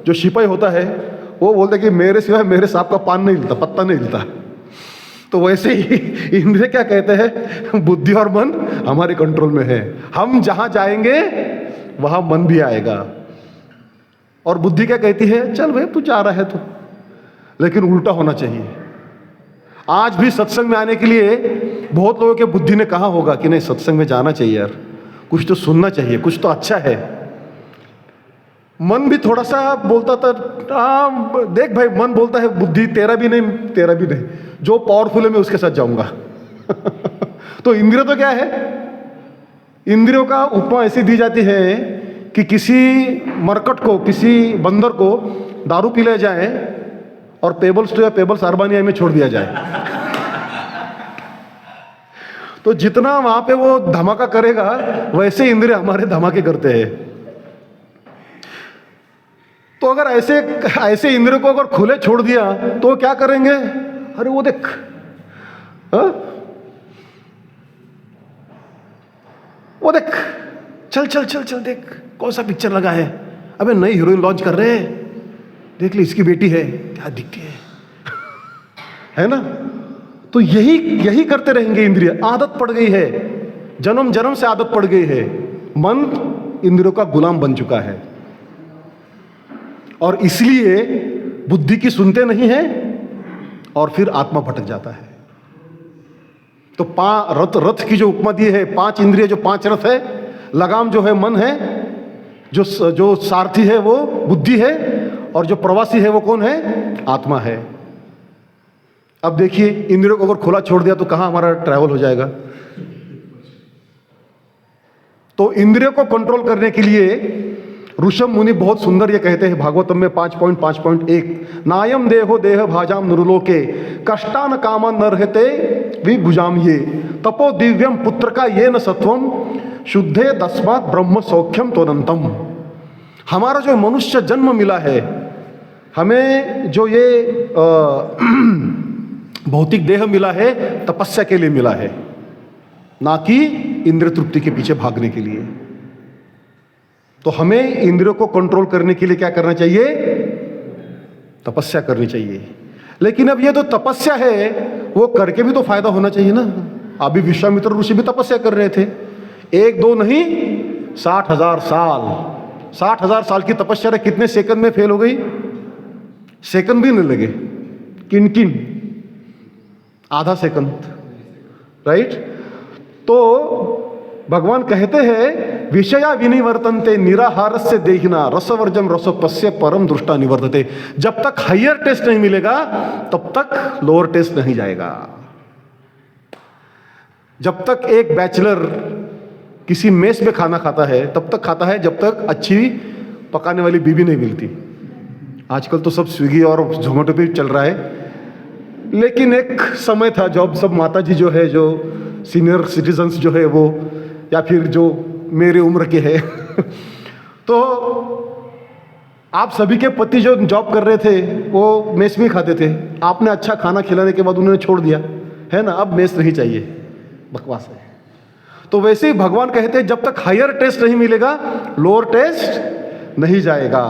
जो सिपाही होता है वो बोलते हैं कि मेरे सिवाय मेरे सांप का पान नहीं हिलता, पत्ता नहीं हिलता। तो वैसे ही इंद्रिय क्या कहते हैं, बुद्धि और मन हमारे कंट्रोल में है, हम जहां जाएंगे वहां मन भी आएगा। और बुद्धि क्या कहती है, चल भाई तू जा रहा है तो, लेकिन उल्टा होना चाहिए। आज भी सत्संग में आने के लिए बहुत लोगों के बुद्धि ने कहा होगा कि नहीं सत्संग में जाना चाहिए यार, कुछ तो सुनना चाहिए, कुछ तो अच्छा है। मन भी थोड़ा सा बोलता था, देख भाई मन बोलता है बुद्धि तेरा भी नहीं, जो पावरफुल है मैं उसके साथ जाऊंगा तो इंद्रिय तो क्या है, इंद्रियों का उपमा ऐसी दी जाती है कि किसी मरकट को, किसी बंदर को दारू पिलाया जाए और पेबल्स अर्बानिया में छोड़ दिया जाए तो जितना वहां पे वो धमाका करेगा वैसे इंद्रिय हमारे धमाके करते हैं। तो अगर ऐसे इंद्रियों को अगर खुले छोड़ दिया तो क्या करेंगे, अरे वो देख, वो देख, चल देख कौन सा पिक्चर लगा है, अबे नई हीरोइन लॉन्च कर रहे हैं, देख ले इसकी बेटी है क्या दिखती है ना। तो यही करते रहेंगे इंद्रिय, आदत पड़ गई है, जन्म जन्म से आदत पड़ गई है, मन इंद्रियों का गुलाम बन चुका है। और इसलिए बुद्धि की सुनते नहीं है और फिर आत्मा भटक जाता है। तो रथ की जो उपमा दी है, 5 इंद्रिय जो 5 रथ है, लगाम जो है मन है, जो सारथी है वो बुद्धि है, और जो प्रवासी है वो कौन है? आत्मा है। अब देखिए, इंद्रियों को अगर खुला छोड़ दिया तो कहां हमारा ट्रैवल हो जाएगा? तो इंद्रियों को कंट्रोल करने के लिए ऋषभ मुनि बहुत सुंदर ये कहते हैं भागवतम में 5.5.1, नायम देहो देह भाजाम नुरलोके कष्टान कामान नरहते विभुजाम ये तपो दिव्यम पुत्र का ये न सत्वम शुद्धे तस्मात् ब्रह्म सौख्यम त्वनंतम। हमारा जो मनुष्य जन्म मिला है, हमें जो ये भौतिक देह मिला है, तपस्या के लिए मिला है, ना कि इंद्रिय तृप्ति के पीछे भागने के लिए। तो हमें इंद्रियों को कंट्रोल करने के लिए क्या करना चाहिए? तपस्या करनी चाहिए। लेकिन अब ये तो तपस्या है, वो करके भी तो फायदा होना चाहिए ना। अभी विश्वामित्र ऋषि भी तपस्या कर रहे थे, 1-2 नहीं, 60,000 साल। 60,000 साल की तपस्या कितने सेकंड में फेल हो गई? सेकंड भी नहीं लगे, किन आधा सेकंड, राइट? तो भगवान कहते हैं विषया विनिवर्तन्ते निराहारस्य देहिना रसवर्जम रसोपस्य परम दृष्टा निवर्तते। जब तक हायर टेस्ट नहीं मिलेगा तब तक लोअर टेस्ट नहीं जाएगा। जब तक एक बैचलर किसी मेस में खाना खाता है तब तक खाता है जब तक अच्छी पकाने वाली बीवी नहीं मिलती। आजकल तो सब स्विगी और जोमेटो पे चल रहा है, लेकिन एक समय था जब सब माता जी जो है, जो सीनियर सिटीजन्स जो है वो, या फिर जो मेरे उम्र के हैं तो आप सभी के पति जो जॉब कर रहे थे वो मेस में खाते थे। आपने अच्छा खाना खिलाने के बाद उन्होंने छोड़ दिया है ना, अब मेस नहीं चाहिए, बकवास है। तो वैसे ही भगवान कहते हैं जब तक हायर टेस्ट नहीं मिलेगा लोअर टेस्ट नहीं जाएगा।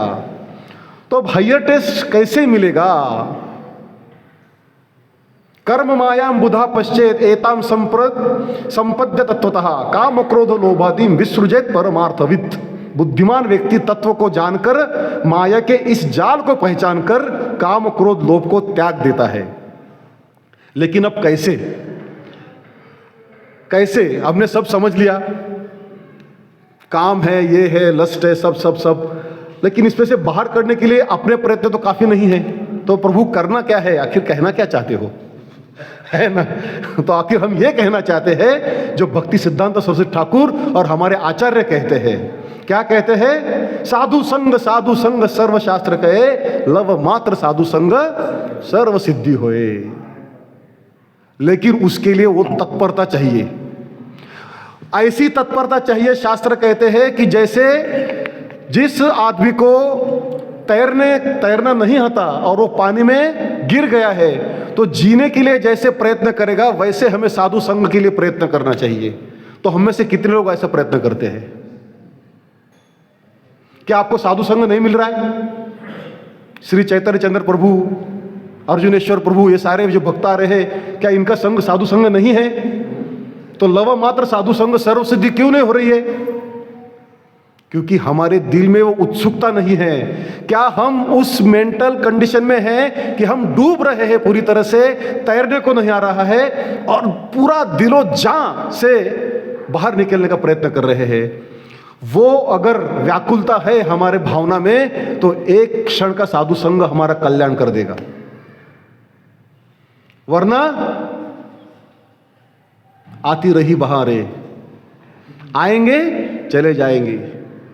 तो अब हायर टेस्ट कैसे मिलेगा? कर्म मायाम बुधा पश्चेत एताम संपद्य तत्वतः काम क्रोध लोभादीम विसृजेत परमार्थवित्। बुद्धिमान व्यक्ति तत्व को जानकर माया के इस जाल को पहचानकर काम क्रोध लोभ को त्याग देता है। लेकिन अब कैसे? हमने सब समझ लिया, काम है, ये है, लस्ट है, सब, लेकिन इसमें से बाहर करने के लिए अपने प्रयत्न तो काफी नहीं है। तो प्रभु करना क्या है? आखिर कहना क्या चाहते हो, है ना? तो आखिर हम ये कहना चाहते हैं जो भक्ति सिद्धांत सरस्वती ठाकुर और हमारे आचार्य कहते हैं। क्या कहते हैं? साधु संग सर्व शास्त्र कहे, लव मात्र साधु संग सर्व सिद्धि होए। लेकिन उसके लिए वो तत्परता चाहिए, ऐसी तत्परता चाहिए। शास्त्र कहते हैं कि जैसे जिस आदमी को तैरना नहीं आता और वो पानी में गिर गया है, तो जीने के लिए जैसे प्रयत्न करेगा वैसे हमें साधु संग के लिए प्रयत्न करना चाहिए। तो हम में से कितने लोग ऐसा प्रयत्न करते हैं? क्या आपको साधु संग नहीं मिल रहा है? श्री चैतन्य चंद्र प्रभु, अर्जुनेश्वर प्रभु, ये सारे जो भक्त आ रहे हैं, क्या इनका संग साधु संग नहीं है? तो लव मात्र साधु संग सर्व सिद्धि क्यों नहीं हो रही है? क्योंकि हमारे दिल में वो उत्सुकता नहीं है। क्या हम उस मेंटल कंडीशन में हैं कि हम डूब रहे हैं पूरी तरह से, तैरने को नहीं आ रहा है और पूरा दिलो जान से बाहर निकलने का प्रयत्न कर रहे हैं? वो अगर व्याकुलता है हमारे भावना में तो एक क्षण का साधु संग हमारा कल्याण कर देगा, वरना आती रही बहारें, आएंगे चले जाएंगे।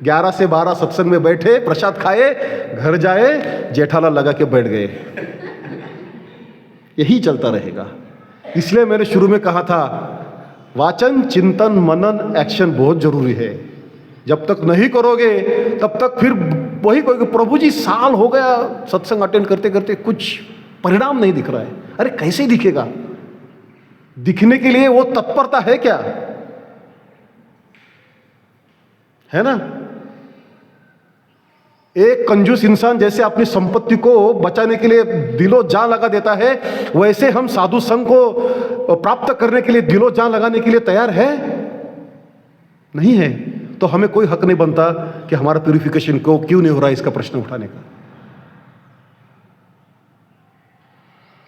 11 से 12 सत्संग में बैठे, प्रसाद खाए, घर जाए, जेठालाल लगा के बैठ गए। यही चलता रहेगा। इसलिए मैंने शुरू में कहा था, वाचन, चिंतन, मनन, एक्शन बहुत जरूरी है। जब तक नहीं करोगे तब तक फिर वही कोई, प्रभु जी साल हो गया सत्संग अटेंड करते करते कुछ परिणाम नहीं दिख रहा है। अरे कैसे दिखेगा? दिखने के लिए वो तत्परता है क्या? है ना? एक कंजूस इंसान जैसे अपनी संपत्ति को बचाने के लिए दिलो जान लगा देता है, वैसे हम साधु संग को प्राप्त करने के लिए दिलो जान लगाने के लिए तैयार है? नहीं है। तो हमें कोई हक नहीं बनता कि हमारा प्यूरिफिकेशन को क्यों नहीं हो रहा है इसका प्रश्न उठाने का।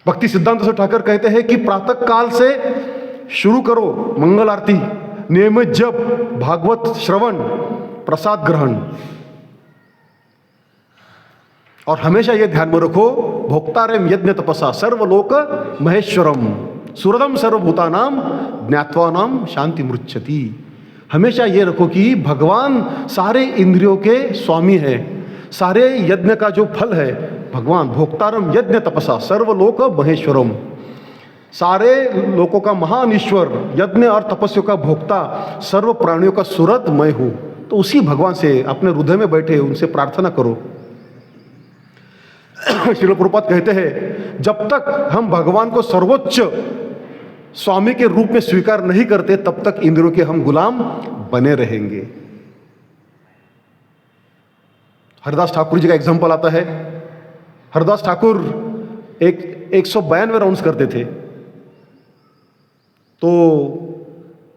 भक्ति सिद्धांत से ठाकर कहते हैं कि प्रातः काल से शुरू करो मंगल आरती, नियमित जप, भागवत श्रवण, प्रसाद ग्रहण। और हमेशा ये ध्यान में रखो, भोक्तारम यज्ञ तपसा सर्वलोक महेश्वरम सुरदम सर्वभूतानाम ज्ञात्वा नाम शांति मृच्छति। हमेशा ये रखो कि भगवान सारे इंद्रियों के स्वामी है, सारे यज्ञ का जो फल है भगवान। भोक्तारम यज्ञ तपसा सर्वलोक महेश्वरम, सारे लोकों का महान ईश्वर, यज्ञ और तपस्या का भोक्ता, सर्व प्राणियों का सुरद मैं हूं। तो उसी भगवान से अपने हृदय में बैठे उनसे प्रार्थना करो। श्रील प्रभुपाद कहते हैं, जब तक हम भगवान को सर्वोच्च स्वामी के रूप में स्वीकार नहीं करते तब तक इंद्रियों के हम गुलाम बने रहेंगे। हरिदास ठाकुर जी का एग्जाम्पल आता है। हरिदास ठाकुर 192 राउंड्स करते थे, तो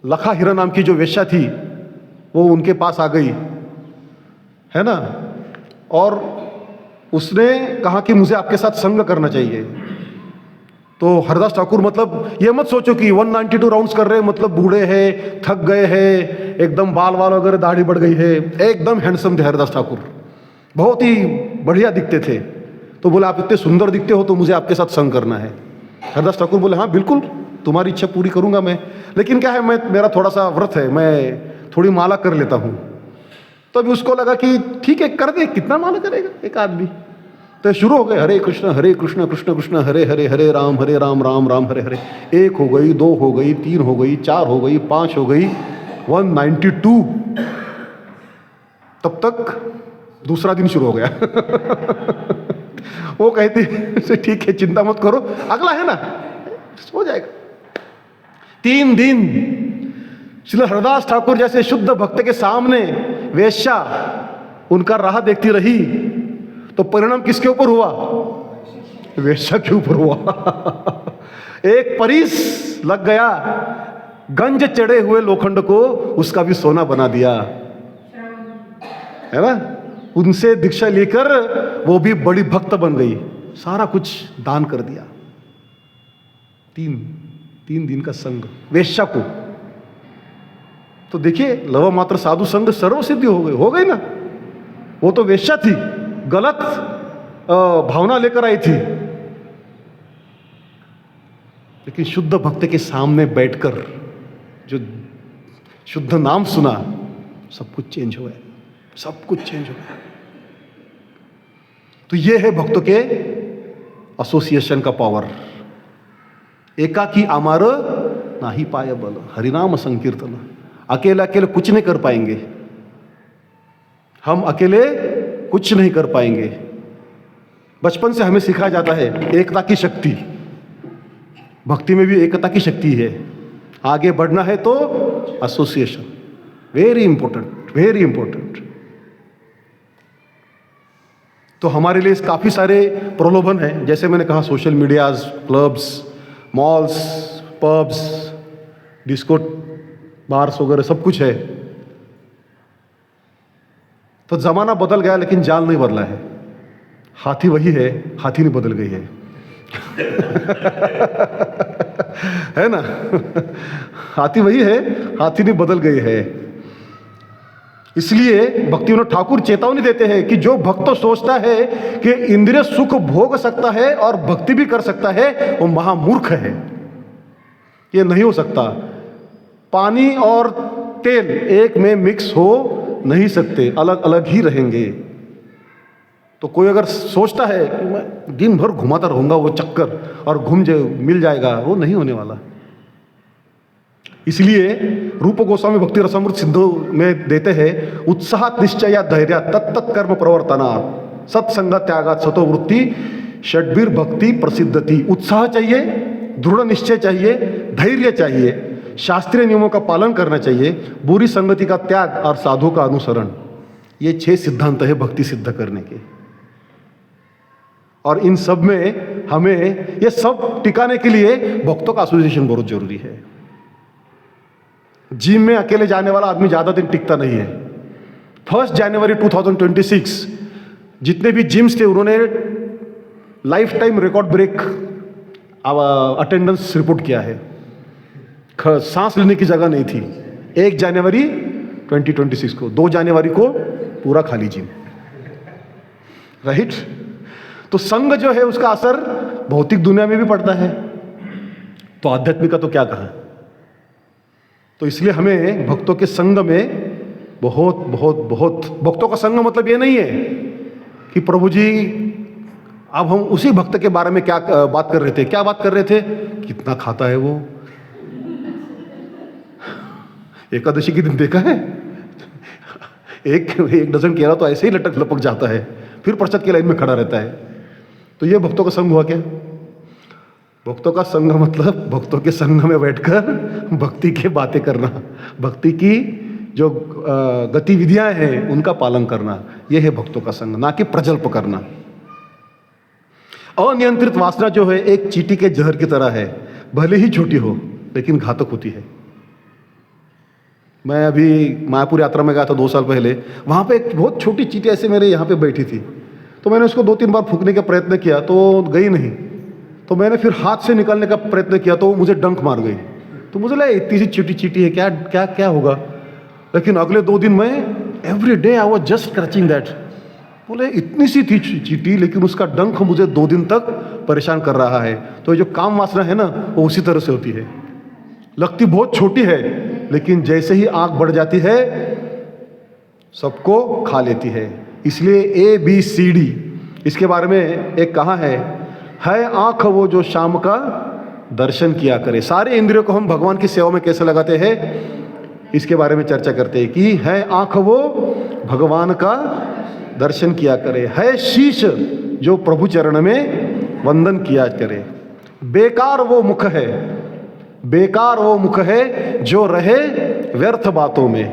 लखा हीरा नाम की जो वेश्या थी वो उनके पास आ गई, है ना, और उसने कहा कि मुझे आपके साथ संग करना चाहिए। तो हरदास ठाकुर, मतलब ये मत सोचो कि 192 राउंड्स कर रहे हैं मतलब बूढ़े हैं, थक गए हैं, एकदम बाल वगैरह दाढ़ी बढ़ गई है। एकदम हैंडसम थे हरदास ठाकुर, बहुत ही बढ़िया दिखते थे। तो बोले आप इतने सुंदर दिखते हो तो मुझे आपके साथ संग करना है। हरदास ठाकुर बोले हाँ बिल्कुल, तुम्हारी इच्छा पूरी करूंगा मैं, लेकिन क्या है, मेरा थोड़ा सा व्रत है, मैं थोड़ी माला कर लेता हूँ। तो अभी उसको लगा कि ठीक है कर दे, कितना माला करेगा एक आदमी। तो शुरू हो गए, हरे कृष्ण कृष्ण कृष्ण हरे हरे, हरे राम राम राम हरे हरे। 1 हो गई, 2 हो गई, 3 हो गई, 4 हो गई, 5 हो गई, 192। तब तक दूसरा दिन शुरू हो गया। वो कहती ठीक है चिंता मत करो, अगला है ना, हो जाएगा। 3 दिन श्री हरदास ठाकुर जैसे शुद्ध भक्त के सामने वेश्या उनका राह देखती रही, तो परिणाम किसके ऊपर हुआ? वेश्या के ऊपर हुआ। एक परिस लग गया, गंज चढ़े हुए लोखंड को उसका भी सोना बना दिया, है ना। उनसे दीक्षा लेकर वो भी बड़ी भक्त बन गई, सारा कुछ दान कर दिया। 3 दिन का संग वेश्या को। तो देखिए, लव मात्र साधु संग सर्व सिद्धि हो गई ना। वो तो वेश्या थी, गलत भावना लेकर आई थी, लेकिन शुद्ध भक्त के सामने बैठकर जो शुद्ध नाम सुना, सब कुछ चेंज हो गया, सब कुछ चेंज हो गया। तो ये है भक्तों के एसोसिएशन का पावर। एकाकी अमर नाही पाय बल, हरिनाम संकीर्तन। अकेले अकेले कुछ नहीं कर पाएंगे, हम अकेले कुछ नहीं कर पाएंगे। बचपन से हमें सिखाया जाता है एकता की शक्ति, भक्ति में भी एकता की शक्ति है। आगे बढ़ना है तो association, very important, very important. तो हमारे लिए काफ़ी सारे प्रलोभन हैं, जैसे मैंने कहा social medias, clubs, malls, pubs, disco bars वगैरह सब कुछ है। तो जमाना बदल गया लेकिन जाल नहीं बदला है। हाथी वही है, हाथी नहीं बदल गई है। है ना। हाथी वही है, हाथी नहीं बदल गई है। इसलिए भक्ति विनोद ठाकुर चेतावनी देते हैं कि जो भक्त सोचता है कि इंद्रिय सुख भोग सकता है और भक्ति भी कर सकता है, वो महामूर्ख है। ये नहीं हो सकता। पानी और तेल एक में मिक्स हो नहीं सकते, अलग अलग ही रहेंगे। तो कोई अगर सोचता है कि मैं दिन भर घुमाता रहूंगा वो चक्कर और मिल जाएगा, वो नहीं होने वाला। इसलिए रूप गोस्वामी भक्ति रसामृत सिंधु में देते हैं, उत्साह निश्चय धैर्य तत्त कर्म प्रवर्तना सत्संग त्यागात सतो वृत्ति षड्वीर भक्ति प्रसिद्धति। उत्साह चाहिए, दृढ़ निश्चय चाहिए, धैर्य चाहिए, शास्त्रीय नियमों का पालन करना चाहिए, बुरी संगति का त्याग और साधु का अनुसरण। ये 6 सिद्धांत है भक्ति सिद्ध करने के। और इन सब में हमें ये सब टिकाने के लिए भक्तों का एसोसिएशन बहुत जरूरी है। जिम में अकेले जाने वाला आदमी ज्यादा दिन टिकता नहीं है। 1 जनवरी 2026 जितने भी जिम्स थे उन्होंने life time record break attendance report किया है। सांस लेने की जगह नहीं थी। 1 जनवरी 2026 को, 2 जनवरी को पूरा खाली जिम, राइट। तो संग जो है उसका असर भौतिक दुनिया में भी पड़ता है, तो आध्यात्मिक का तो क्या कहा। तो इसलिए हमें भक्तों के संग में बहुत बहुत बहुत, भक्तों का संग मतलब ये नहीं है कि प्रभु जी अब हम उसी भक्त के बारे में क्या बात कर रहे थे, क्या बात कर रहे थे, कितना खाता है वो, एकादशी के दिन देखा है, एक डजन केला तो ऐसे ही लटक लपक जाता है, फिर प्रसाद की लाइन में खड़ा रहता है। तो ये भक्तों का संग हुआ क्या? भक्तों का संग मतलब भक्तों के संग में बैठकर भक्ति की बातें करना, भक्ति की जो गतिविधियां हैं उनका पालन करना, यह है भक्तों का संग, ना कि प्रजल्प करना। अनियंत्रित वासना जो है एक चींटी के जहर की तरह है, भले ही छोटी हो लेकिन घातक होती है। मैं अभी मायापुर यात्रा में गया था 2 साल पहले, वहां पे एक बहुत छोटी चींटी ऐसे मेरे यहाँ पे बैठी थी, तो मैंने उसको 2-3 बार फूंकने का प्रयत्न किया तो गई नहीं, तो मैंने फिर हाथ से निकालने का प्रयत्न किया तो मुझे डंक मार गई। तो मुझे लगा इतनी सी छोटी चींटी है, क्या क्या क्या होगा। लेकिन अगले 2 दिन में every day I was just crutching that, बोले इतनी सी थी चींटी लेकिन उसका डंक मुझे 2 दिन तक परेशान कर रहा है। तो ये जो काम वासना है ना वो उसी तरह से होती है, लगती बहुत छोटी है लेकिन जैसे ही आंख बढ़ जाती है सबको खा लेती है। इसलिए ABCD इसके बारे में एक कहा है आंख वो जो शाम का दर्शन किया करे। सारे इंद्रियों को हम भगवान की सेवा में कैसे लगाते हैं इसके बारे में चर्चा करते हैं कि है आंख वो भगवान का दर्शन किया करे, है शीश जो प्रभु चरण में वंदन किया करे। बेकार वो मुख है, बेकार वो मुख है जो रहे व्यर्थ बातों में।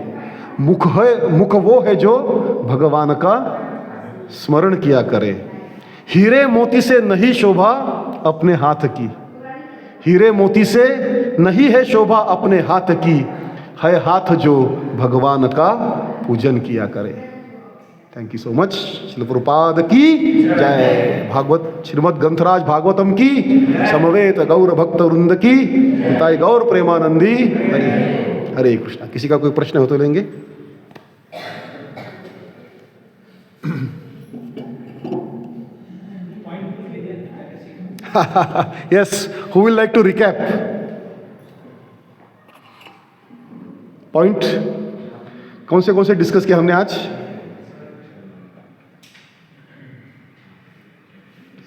मुख वो है जो भगवान का स्मरण किया करे। हीरे मोती से नहीं शोभा अपने हाथ की, हीरे मोती से नहीं है शोभा अपने हाथ की, है हाथ जो भगवान का पूजन किया करे। Thank you so much. Srila Prabhupada की जय। भागवत श्रीमद् ग्रंथराज भागवतम की, समवेत गौर भक्त वृंद की, पिताई गौर प्रेमानंदी। हरे कृष्णा। किसी का कोई प्रश्न हो तो लेंगे। Yes, who will like to recap? Point कौन से डिस्कस किया हमने आज?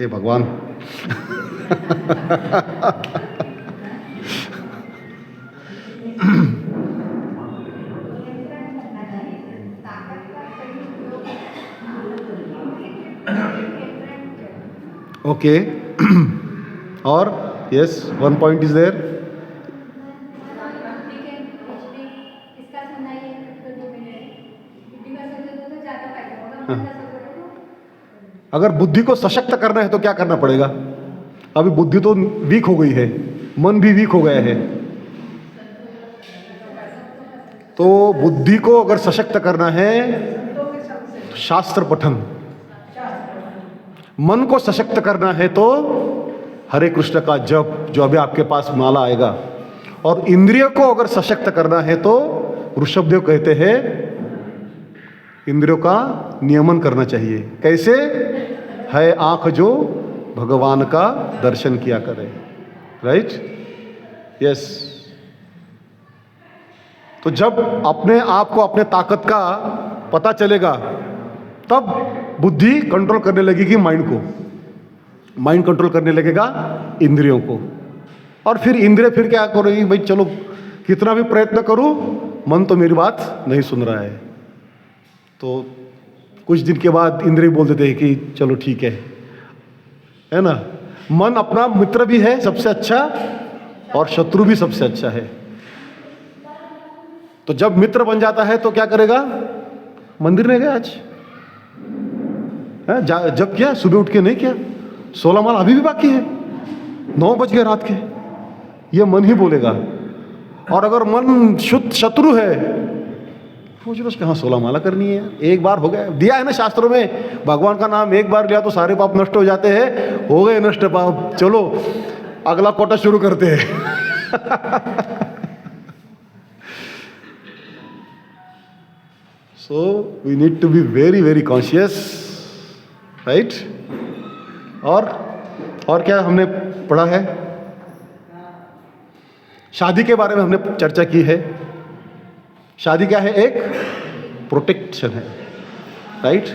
हे भगवान। ओके और yes, one point is there. अगर बुद्धि को सशक्त करना है तो क्या करना पड़ेगा? अभी बुद्धि तो वीक हो गई है, मन भी वीक हो गया है, तो बुद्धि को अगर सशक्त करना है शास्त्र पठन, मन को सशक्त करना है तो हरे कृष्ण का जप जो अभी आपके पास माला आएगा, और इंद्रिय को अगर सशक्त करना है तो ऋषभदेव कहते हैं इंद्रियों का नियमन करना चाहिए। कैसे? है आंख जो भगवान का दर्शन किया करे। राइट? यस। तो जब अपने आप को अपने ताकत का पता चलेगा तब बुद्धि कंट्रोल करने लगेगी माइंड को, माइंड कंट्रोल करने लगेगा इंद्रियों को, और फिर इंद्रिय फिर क्या करेगी? भाई चलो कितना भी प्रयत्न करूं मन तो मेरी बात नहीं सुन रहा है। तो कुछ दिन के बाद इंद्रिय बोल देते हैं कि चलो ठीक है ना। मन अपना मित्र भी है सबसे अच्छा और शत्रु भी सबसे अच्छा है। तो जब मित्र बन जाता है तो क्या करेगा? मंदिर नहीं गया आज, जब किया सुबह उठ के नहीं किया, 16 माला अभी भी बाकी है, 9 बज गए रात के, ये मन ही बोलेगा। और अगर मन शुद्ध शत्रु है, सोच लो कहाँ 16 माला करनी है, एक बार हो गया, दिया है ना शास्त्रों में, भगवान का नाम एक बार लिया तो सारे पाप नष्ट हो जाते हैं। हो गए नष्ट पाप, चलो अगला कोटा शुरू करते हैं। So we need to be very very conscious, right. और क्या हमने पढ़ा है? शादी के बारे में हमने चर्चा की है। शादी क्या है? एक प्रोटेक्शन है, राइट।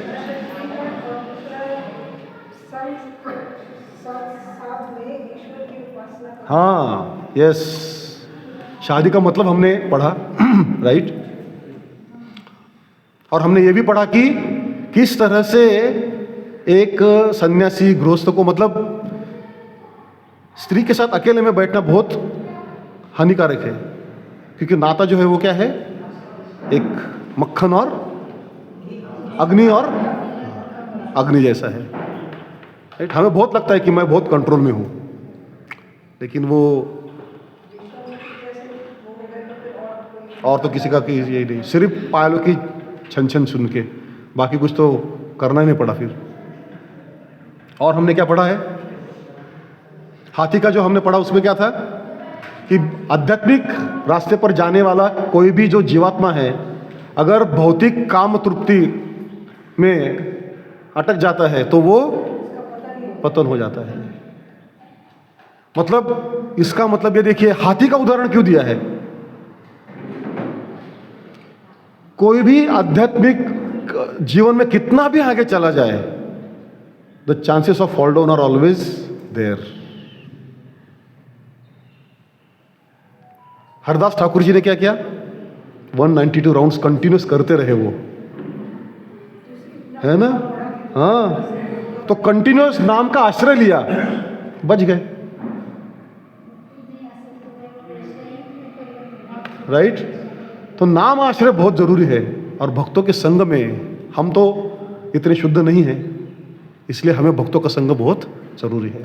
हाँ, यस, शादी का मतलब हमने पढ़ा, राइट। और हमने ये भी पढ़ा कि किस तरह से एक सन्यासी गृहस्थ को, मतलब स्त्री के साथ अकेले में बैठना बहुत हानिकारक है, क्योंकि नाता जो है वो क्या है? एक मक्खन और अग्नि जैसा है, राइट। हमें बहुत लगता है कि मैं बहुत कंट्रोल में हूं, लेकिन वो और तो किसी का यही नहीं, सिर्फ पायलों की छन छन सुन के, बाकी कुछ तो करना ही नहीं पड़ा फिर। और हमने क्या पढ़ा है? हाथी का जो हमने पढ़ा उसमें क्या था कि आध्यात्मिक रास्ते पर जाने वाला कोई भी जो जीवात्मा है, अगर भौतिक काम तृप्ति में अटक जाता है तो वो पतन हो जाता है। मतलब इसका मतलब ये देखिए, हाथी का उदाहरण क्यों दिया है? कोई भी आध्यात्मिक जीवन में कितना भी आगे चला जाए, the chances of fall down are always there. Hardas Thakur ji ने क्या किया? 192 राउंड्स कंटिन्यूस करते रहे वो, है ना? हाँ, तो कंटिन्यूस नाम का आश्रय लिया, बच गए, राइट। तो नाम आश्रय बहुत जरूरी है। और भक्तों के संग में हम तो इतने शुद्ध नहीं हैं, इसलिए हमें भक्तों का संग बहुत जरूरी है,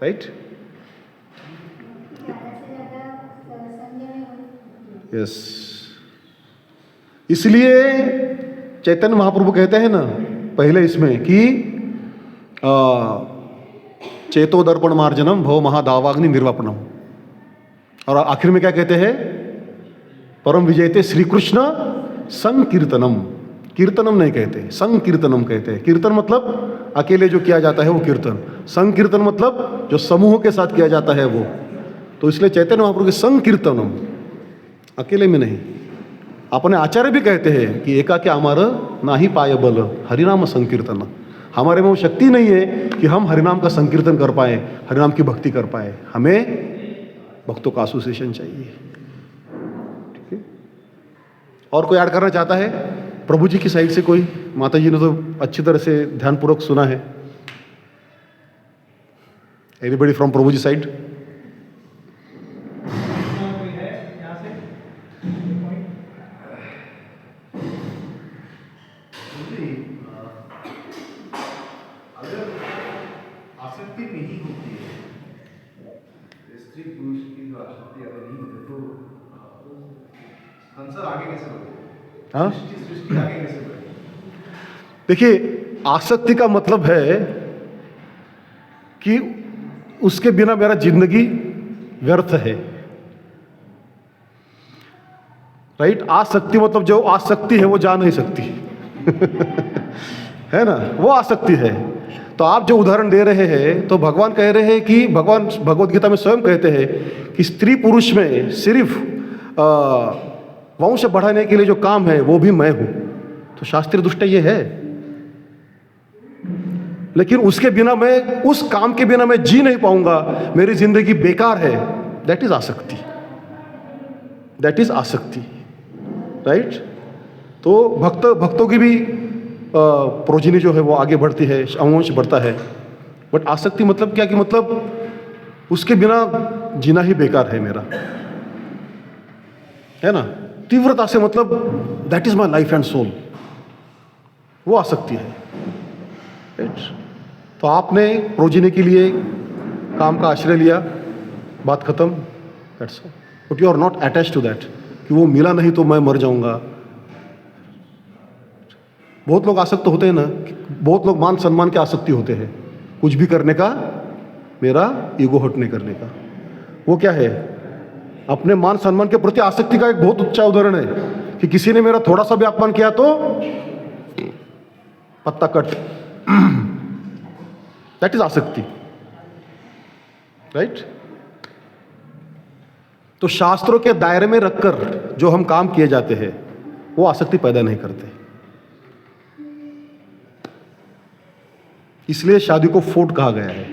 राइट। यस, इसलिए चैतन्य महाप्रभु कहते हैं ना पहले इसमें कि चेतो दर्पण मार्जनम भव महादावाग्नि निर्वापणम, और आखिर में क्या कहते हैं? परम विजयते श्री कृष्ण संकीर्तनम। कीर्तनम नहीं कहते, संकीर्तनम कहते हैं। कीर्तन मतलब अकेले जो किया जाता है वो कीर्तन, संकीर्तन मतलब जो समूह के साथ किया जाता है वो। तो इसलिए चैतन्य महाप्रभु के संकीर्तनम, अकेले में नहीं। अपने आचार्य भी कहते हैं कि एकाकी अमर नाही पाय बल हरिनाम संकीर्तन। हमारे में वो शक्ति नहीं है कि हम हरिनाम का संकीर्तन कर पाए, हरिनाम की भक्ति कर पाए। हमें भक्तों का एसोसिएशन चाहिए, ठीक है। और कोई ऐड करना चाहता है प्रभु जी की साइड से? कोई? माता जी ने तो अच्छी तरह से ध्यानपूर्वक सुना है। Anybody from Prabhu ji side? आसक्ति नहीं होती है, स्त्री पुरुष की जो आसक्ति अगर नहीं होती तो संसार आगे कैसे बढ़ेगा? हाँ, सृष्टि आगे कैसे बढ़ेगी? देखिए, आसक्ति का मतलब है कि उसके बिना मेरा जिंदगी व्यर्थ है, राइट। आसक्ति मतलब जो आसक्ति है वो जा नहीं सकती है ना, वो आसक्ति है। तो आप जो उदाहरण दे रहे हैं, तो भगवान कह रहे हैं कि भगवान भगवद गीता में स्वयं कहते हैं कि स्त्री पुरुष में सिर्फ वंश बढ़ाने के लिए जो काम है वो भी मैं हूं। तो शास्त्रीय दृष्टि ये है, लेकिन उसके बिना मैं, उस काम के बिना मैं जी नहीं पाऊंगा, मेरी जिंदगी बेकार है। दैट इज आसक्ति, दैट इज आसक्ति, राइट। तो भक्तों की भी प्रोजिनी जो है वो आगे बढ़ती है, वंश बढ़ता है। बट आसक्ति मतलब क्या? कि मतलब उसके बिना जीना ही बेकार है मेरा, है ना। तीव्रता से मतलब that is my life and soul, वो आसक्ति है, राइट। तो आपने प्रोजिनी के लिए काम का आश्रय लिया, बात खत्म, that's all. But you are not attached to that कि वो मिला नहीं तो मैं मर जाऊंगा। बहुत लोग आसक्त होते हैं ना, बहुत लोग मान सम्मान के आसक्ति होते हैं, कुछ भी करने का, मेरा ईगो हर्ट नहीं करने का। वो क्या है? अपने मान सम्मान के प्रति आसक्ति का एक बहुत अच्छा उदाहरण है कि किसी ने मेरा थोड़ा सा भी अपमान किया तो पत्ता कट। दैट इज आसक्ति, राइट? तो शास्त्रों के दायरे में रखकर जो हम काम किए जाते हैं वो आसक्ति पैदा नहीं करते। इसलिए शादी को फोर्ट कहा गया है,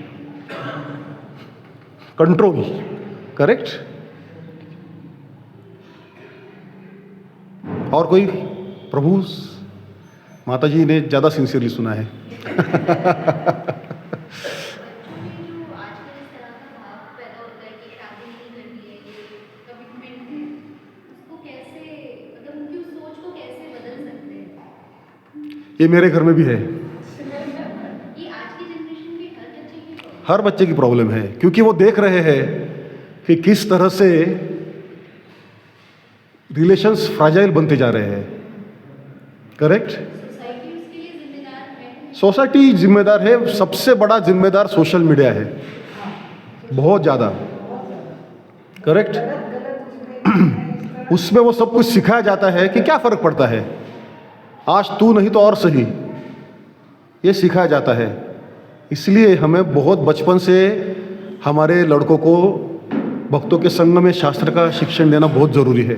कंट्रोल, करेक्ट? और कोई? प्रभु, माता जी ने ज्यादा सिंसियरली सुना है। ये मेरे घर में भी है, हर बच्चे की प्रॉब्लम है, क्योंकि वो देख रहे हैं कि किस तरह से रिलेशंस फ्राजाइल बनते जा रहे हैं, करेक्ट? सोसाइटी जिम्मेदार है, सबसे बड़ा जिम्मेदार सोशल मीडिया है, बहुत ज्यादा, करेक्ट? उसमें वो सब कुछ सिखाया जाता है कि क्या फर्क पड़ता है, आज तू नहीं तो और सही, ये सिखाया जाता है। इसलिए हमें बहुत बचपन से हमारे लड़कों को भक्तों के संग में शास्त्र का शिक्षण देना बहुत जरूरी है।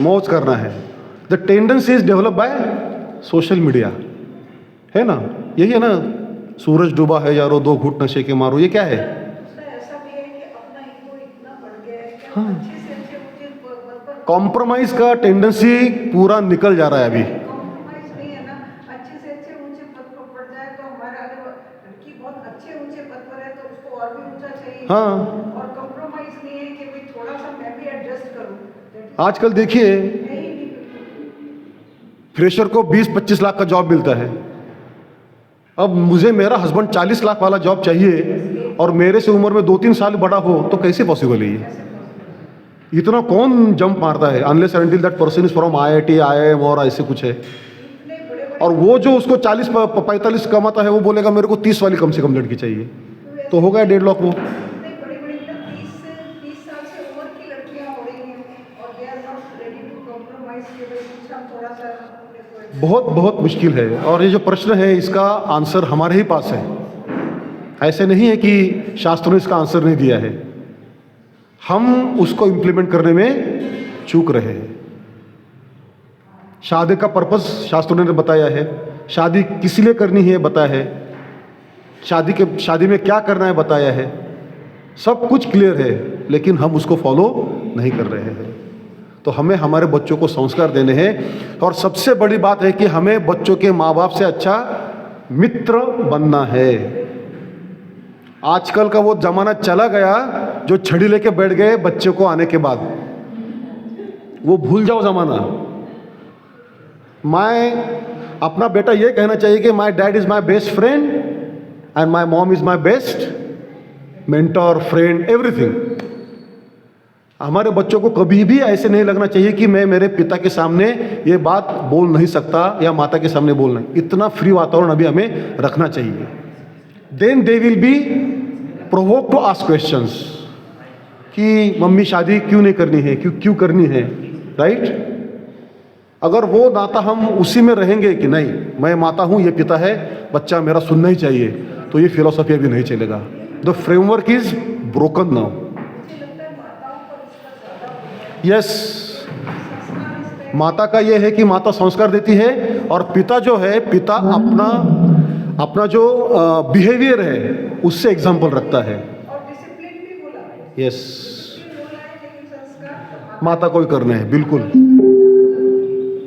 मौज करना है। The tendency is develop by social media, है ना? यही है ना, सूरज डूबा है यारो, 2 घूंट नशे के मारो, ये क्या है? हाँ, कॉम्प्रोमाइज का टेंडेंसी पूरा निकल जा रहा है अभी। हाँ, और कॉम्प्रोमाइज नहीं है कि भाई थोड़ा सा मैं भी एडजस्ट करूं। आजकल देखिए फ्रेशर को 20-25 लाख का जॉब मिलता है। अब मुझे मेरा हस्बैंड 40 लाख वाला जॉब चाहिए और मेरे से उम्र में 2-3 साल बड़ा हो, तो कैसे पॉसिबल है ये? इतना कौन जंप मारता है? Unless and until that person is from IIT, IIM और ऐसे कुछ है। और वो जो उसको 40-45 कमाता है वो बोलेगा मेरे को 30 वाली कम से कम लड़की चाहिए, तो हो गया 1.5 लाख। वो बहुत बहुत मुश्किल है। और ये जो प्रश्न है इसका आंसर हमारे ही पास है, ऐसे नहीं है कि शास्त्रों ने इसका आंसर नहीं दिया है, हम उसको इम्प्लीमेंट करने में चूक रहे हैं। शादी का पर्पस शास्त्रों ने बताया है, शादी किस लिए करनी है बताया है, शादी में क्या करना है बताया है, सब कुछ क्लियर है, लेकिन हम उसको फॉलो नहीं कर रहे हैं। तो हमें हमारे बच्चों को संस्कार देने हैं, और सबसे बड़ी बात है कि हमें बच्चों के माँ बाप से अच्छा मित्र बनना है। आजकल का वो जमाना चला गया जो छड़ी लेके बैठ गए बच्चे को आने के बाद, वो भूल जाओ जमाना। मैं अपना बेटा ये कहना चाहिए कि my dad is my best friend and my mom is my best mentor, friend, everything. हमारे बच्चों को कभी भी ऐसे नहीं लगना चाहिए कि मैं मेरे पिता के सामने ये बात बोल नहीं सकता या माता के सामने बोलना। इतना फ्री वातावरण अभी हमें रखना चाहिए। Then they will be provoke to ask questions कि मम्मी शादी क्यों नहीं करनी है, क्यों करनी है, राइट? अगर वो नाता हम उसी में रहेंगे कि नहीं मैं माता हूं, ये पिता है, बच्चा मेरा सुनना ही चाहिए, तो ये फिलोसफी अभी नहीं चलेगा। The framework is broken now. Yes, माता का ये है कि माता संस्कार देती है, और पिता जो है, पिता अपना जो बिहेवियर है उससे एग्जाम्पल रखता है। यस, माता को ही करना है, बिल्कुल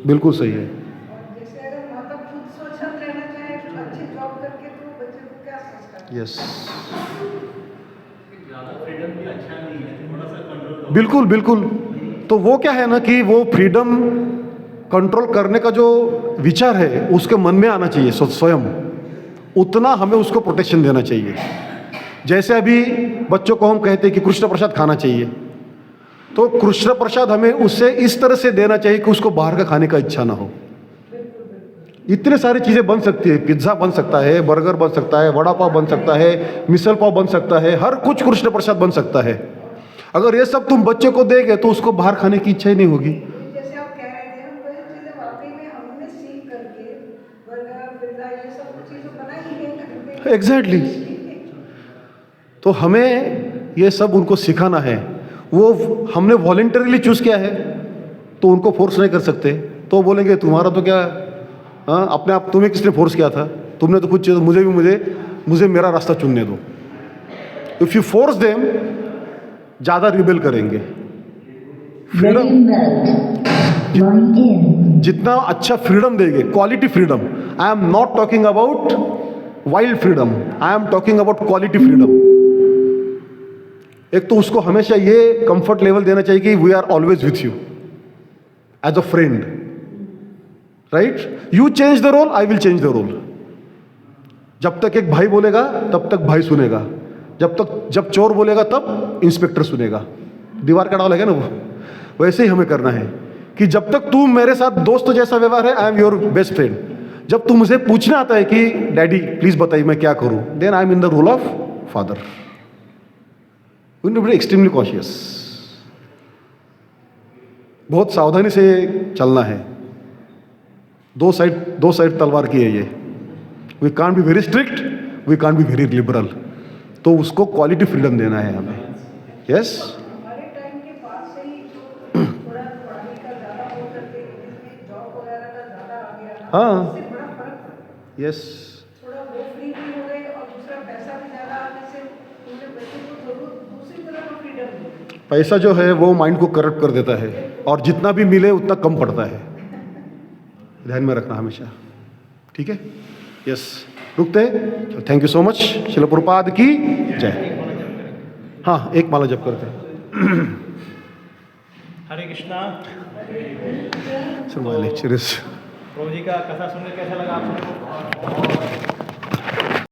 बिल्कुल सही है। जैसे अगर माता खुद स्वच्छंद रहना चाहे तो अच्छी जॉब करके, तो बच्चे को क्या संस्कार? यस, फ्रीडम भी अच्छा नहीं है, थोड़ा सा कंट्रोल। बिल्कुल बिल्कुल। तो वो क्या है ना कि वो फ्रीडम कंट्रोल करने का जो विचार है उसके मन में आना चाहिए स्वयं, उतना हमें उसको प्रोटेक्शन देना चाहिए। जैसे अभी बच्चों को हम कहते हैं कि कृष्ण प्रसाद खाना चाहिए, तो कृष्ण प्रसाद हमें उससे इस तरह से देना चाहिए कि उसको बाहर का खाने का इच्छा ना हो। इतने सारी चीज़ें बन सकती है, पिज्ज़ा बन सकता है, बर्गर बन सकता है, वड़ा पाव बन सकता है, मिसल पाव बन सकता है, हर कुछ कृष्ण प्रसाद बन सकता है। अगर ये सब तुम बच्चे को देगे तो उसको बाहर खाने की इच्छा ही नहीं होगी। जैसे आप कह रहे थे, हम वही चीजें वाकई में हमने सीख करके बर्गर पिज्जा ये सब चीजें बनाई है घर पे। एग्जैक्टली। तो हमें ये सब उनको सिखाना है। वो हमने वॉलेंटरीली चूज किया है तो उनको फोर्स नहीं कर सकते। तो बोलेंगे तुम्हारा तो क्या, हाँ अपने आप तुम्हें किसने फोर्स किया था, तुमने तो कुछ चीज़, मुझे मेरा रास्ता चुनने दो। इफ यू फोर्स देम ज़्यादा रिबेल करेंगे। फ्रीडम, जितना अच्छा फ्रीडम देंगे, quality freedom, I am not talking about wild freedom, I am talking about quality freedom. एक तो उसको हमेशा ये कंफर्ट लेवल देना चाहिए कि we are always with you as a friend, right. You change the role, I will change the role. जब तक एक भाई बोलेगा तब तक भाई सुनेगा, जब चोर बोलेगा तब इंस्पेक्टर सुनेगा। दीवार का डाल है ना वो, वैसे ही हमें करना है कि जब तक तू मेरे साथ दोस्त जैसा व्यवहार है, I am your best friend. जब तू मुझे पूछना आता है कि डैडी प्लीज बताइए मैं क्या करूं, then I am in the role of father. We need to be extremely cautious. बहुत सावधानी से चलना है। दो साइड तलवार की है ये। We can't be very strict, we can't be very liberal. तो उसको क्वालिटी फ्रीडम देना है हमें। यस, हमारे टाइम के बाद से ही जो थोड़ा पढ़ाई का ज़्यादा हो करके इसमें जॉब वगैरह का ज़्यादा आ गया ना, हाँ। उससे बड़ा फर्क पड़ा। यस, थोड़ा वो फ्री भी हो गए और दूसरा पैसा भी ज़्यादा आने से उन्हें बच्चे को जरूर दूसरी तरह का फ्रीडम मिली। पैसा जो है वो माइंड को करप्ट कर देता है और जितना भी मिले उतना कम पड़ता है। ध्यान में रखना हमेशा, ठीक है। यस, रुकते हैं। Thank you so much. Srila Prabhupada की जय। हाँ, एक माला जप करते हैं। हरे कृष्णा। प्रभु जी का कथा सुनकर कैसा लगा आप सबको?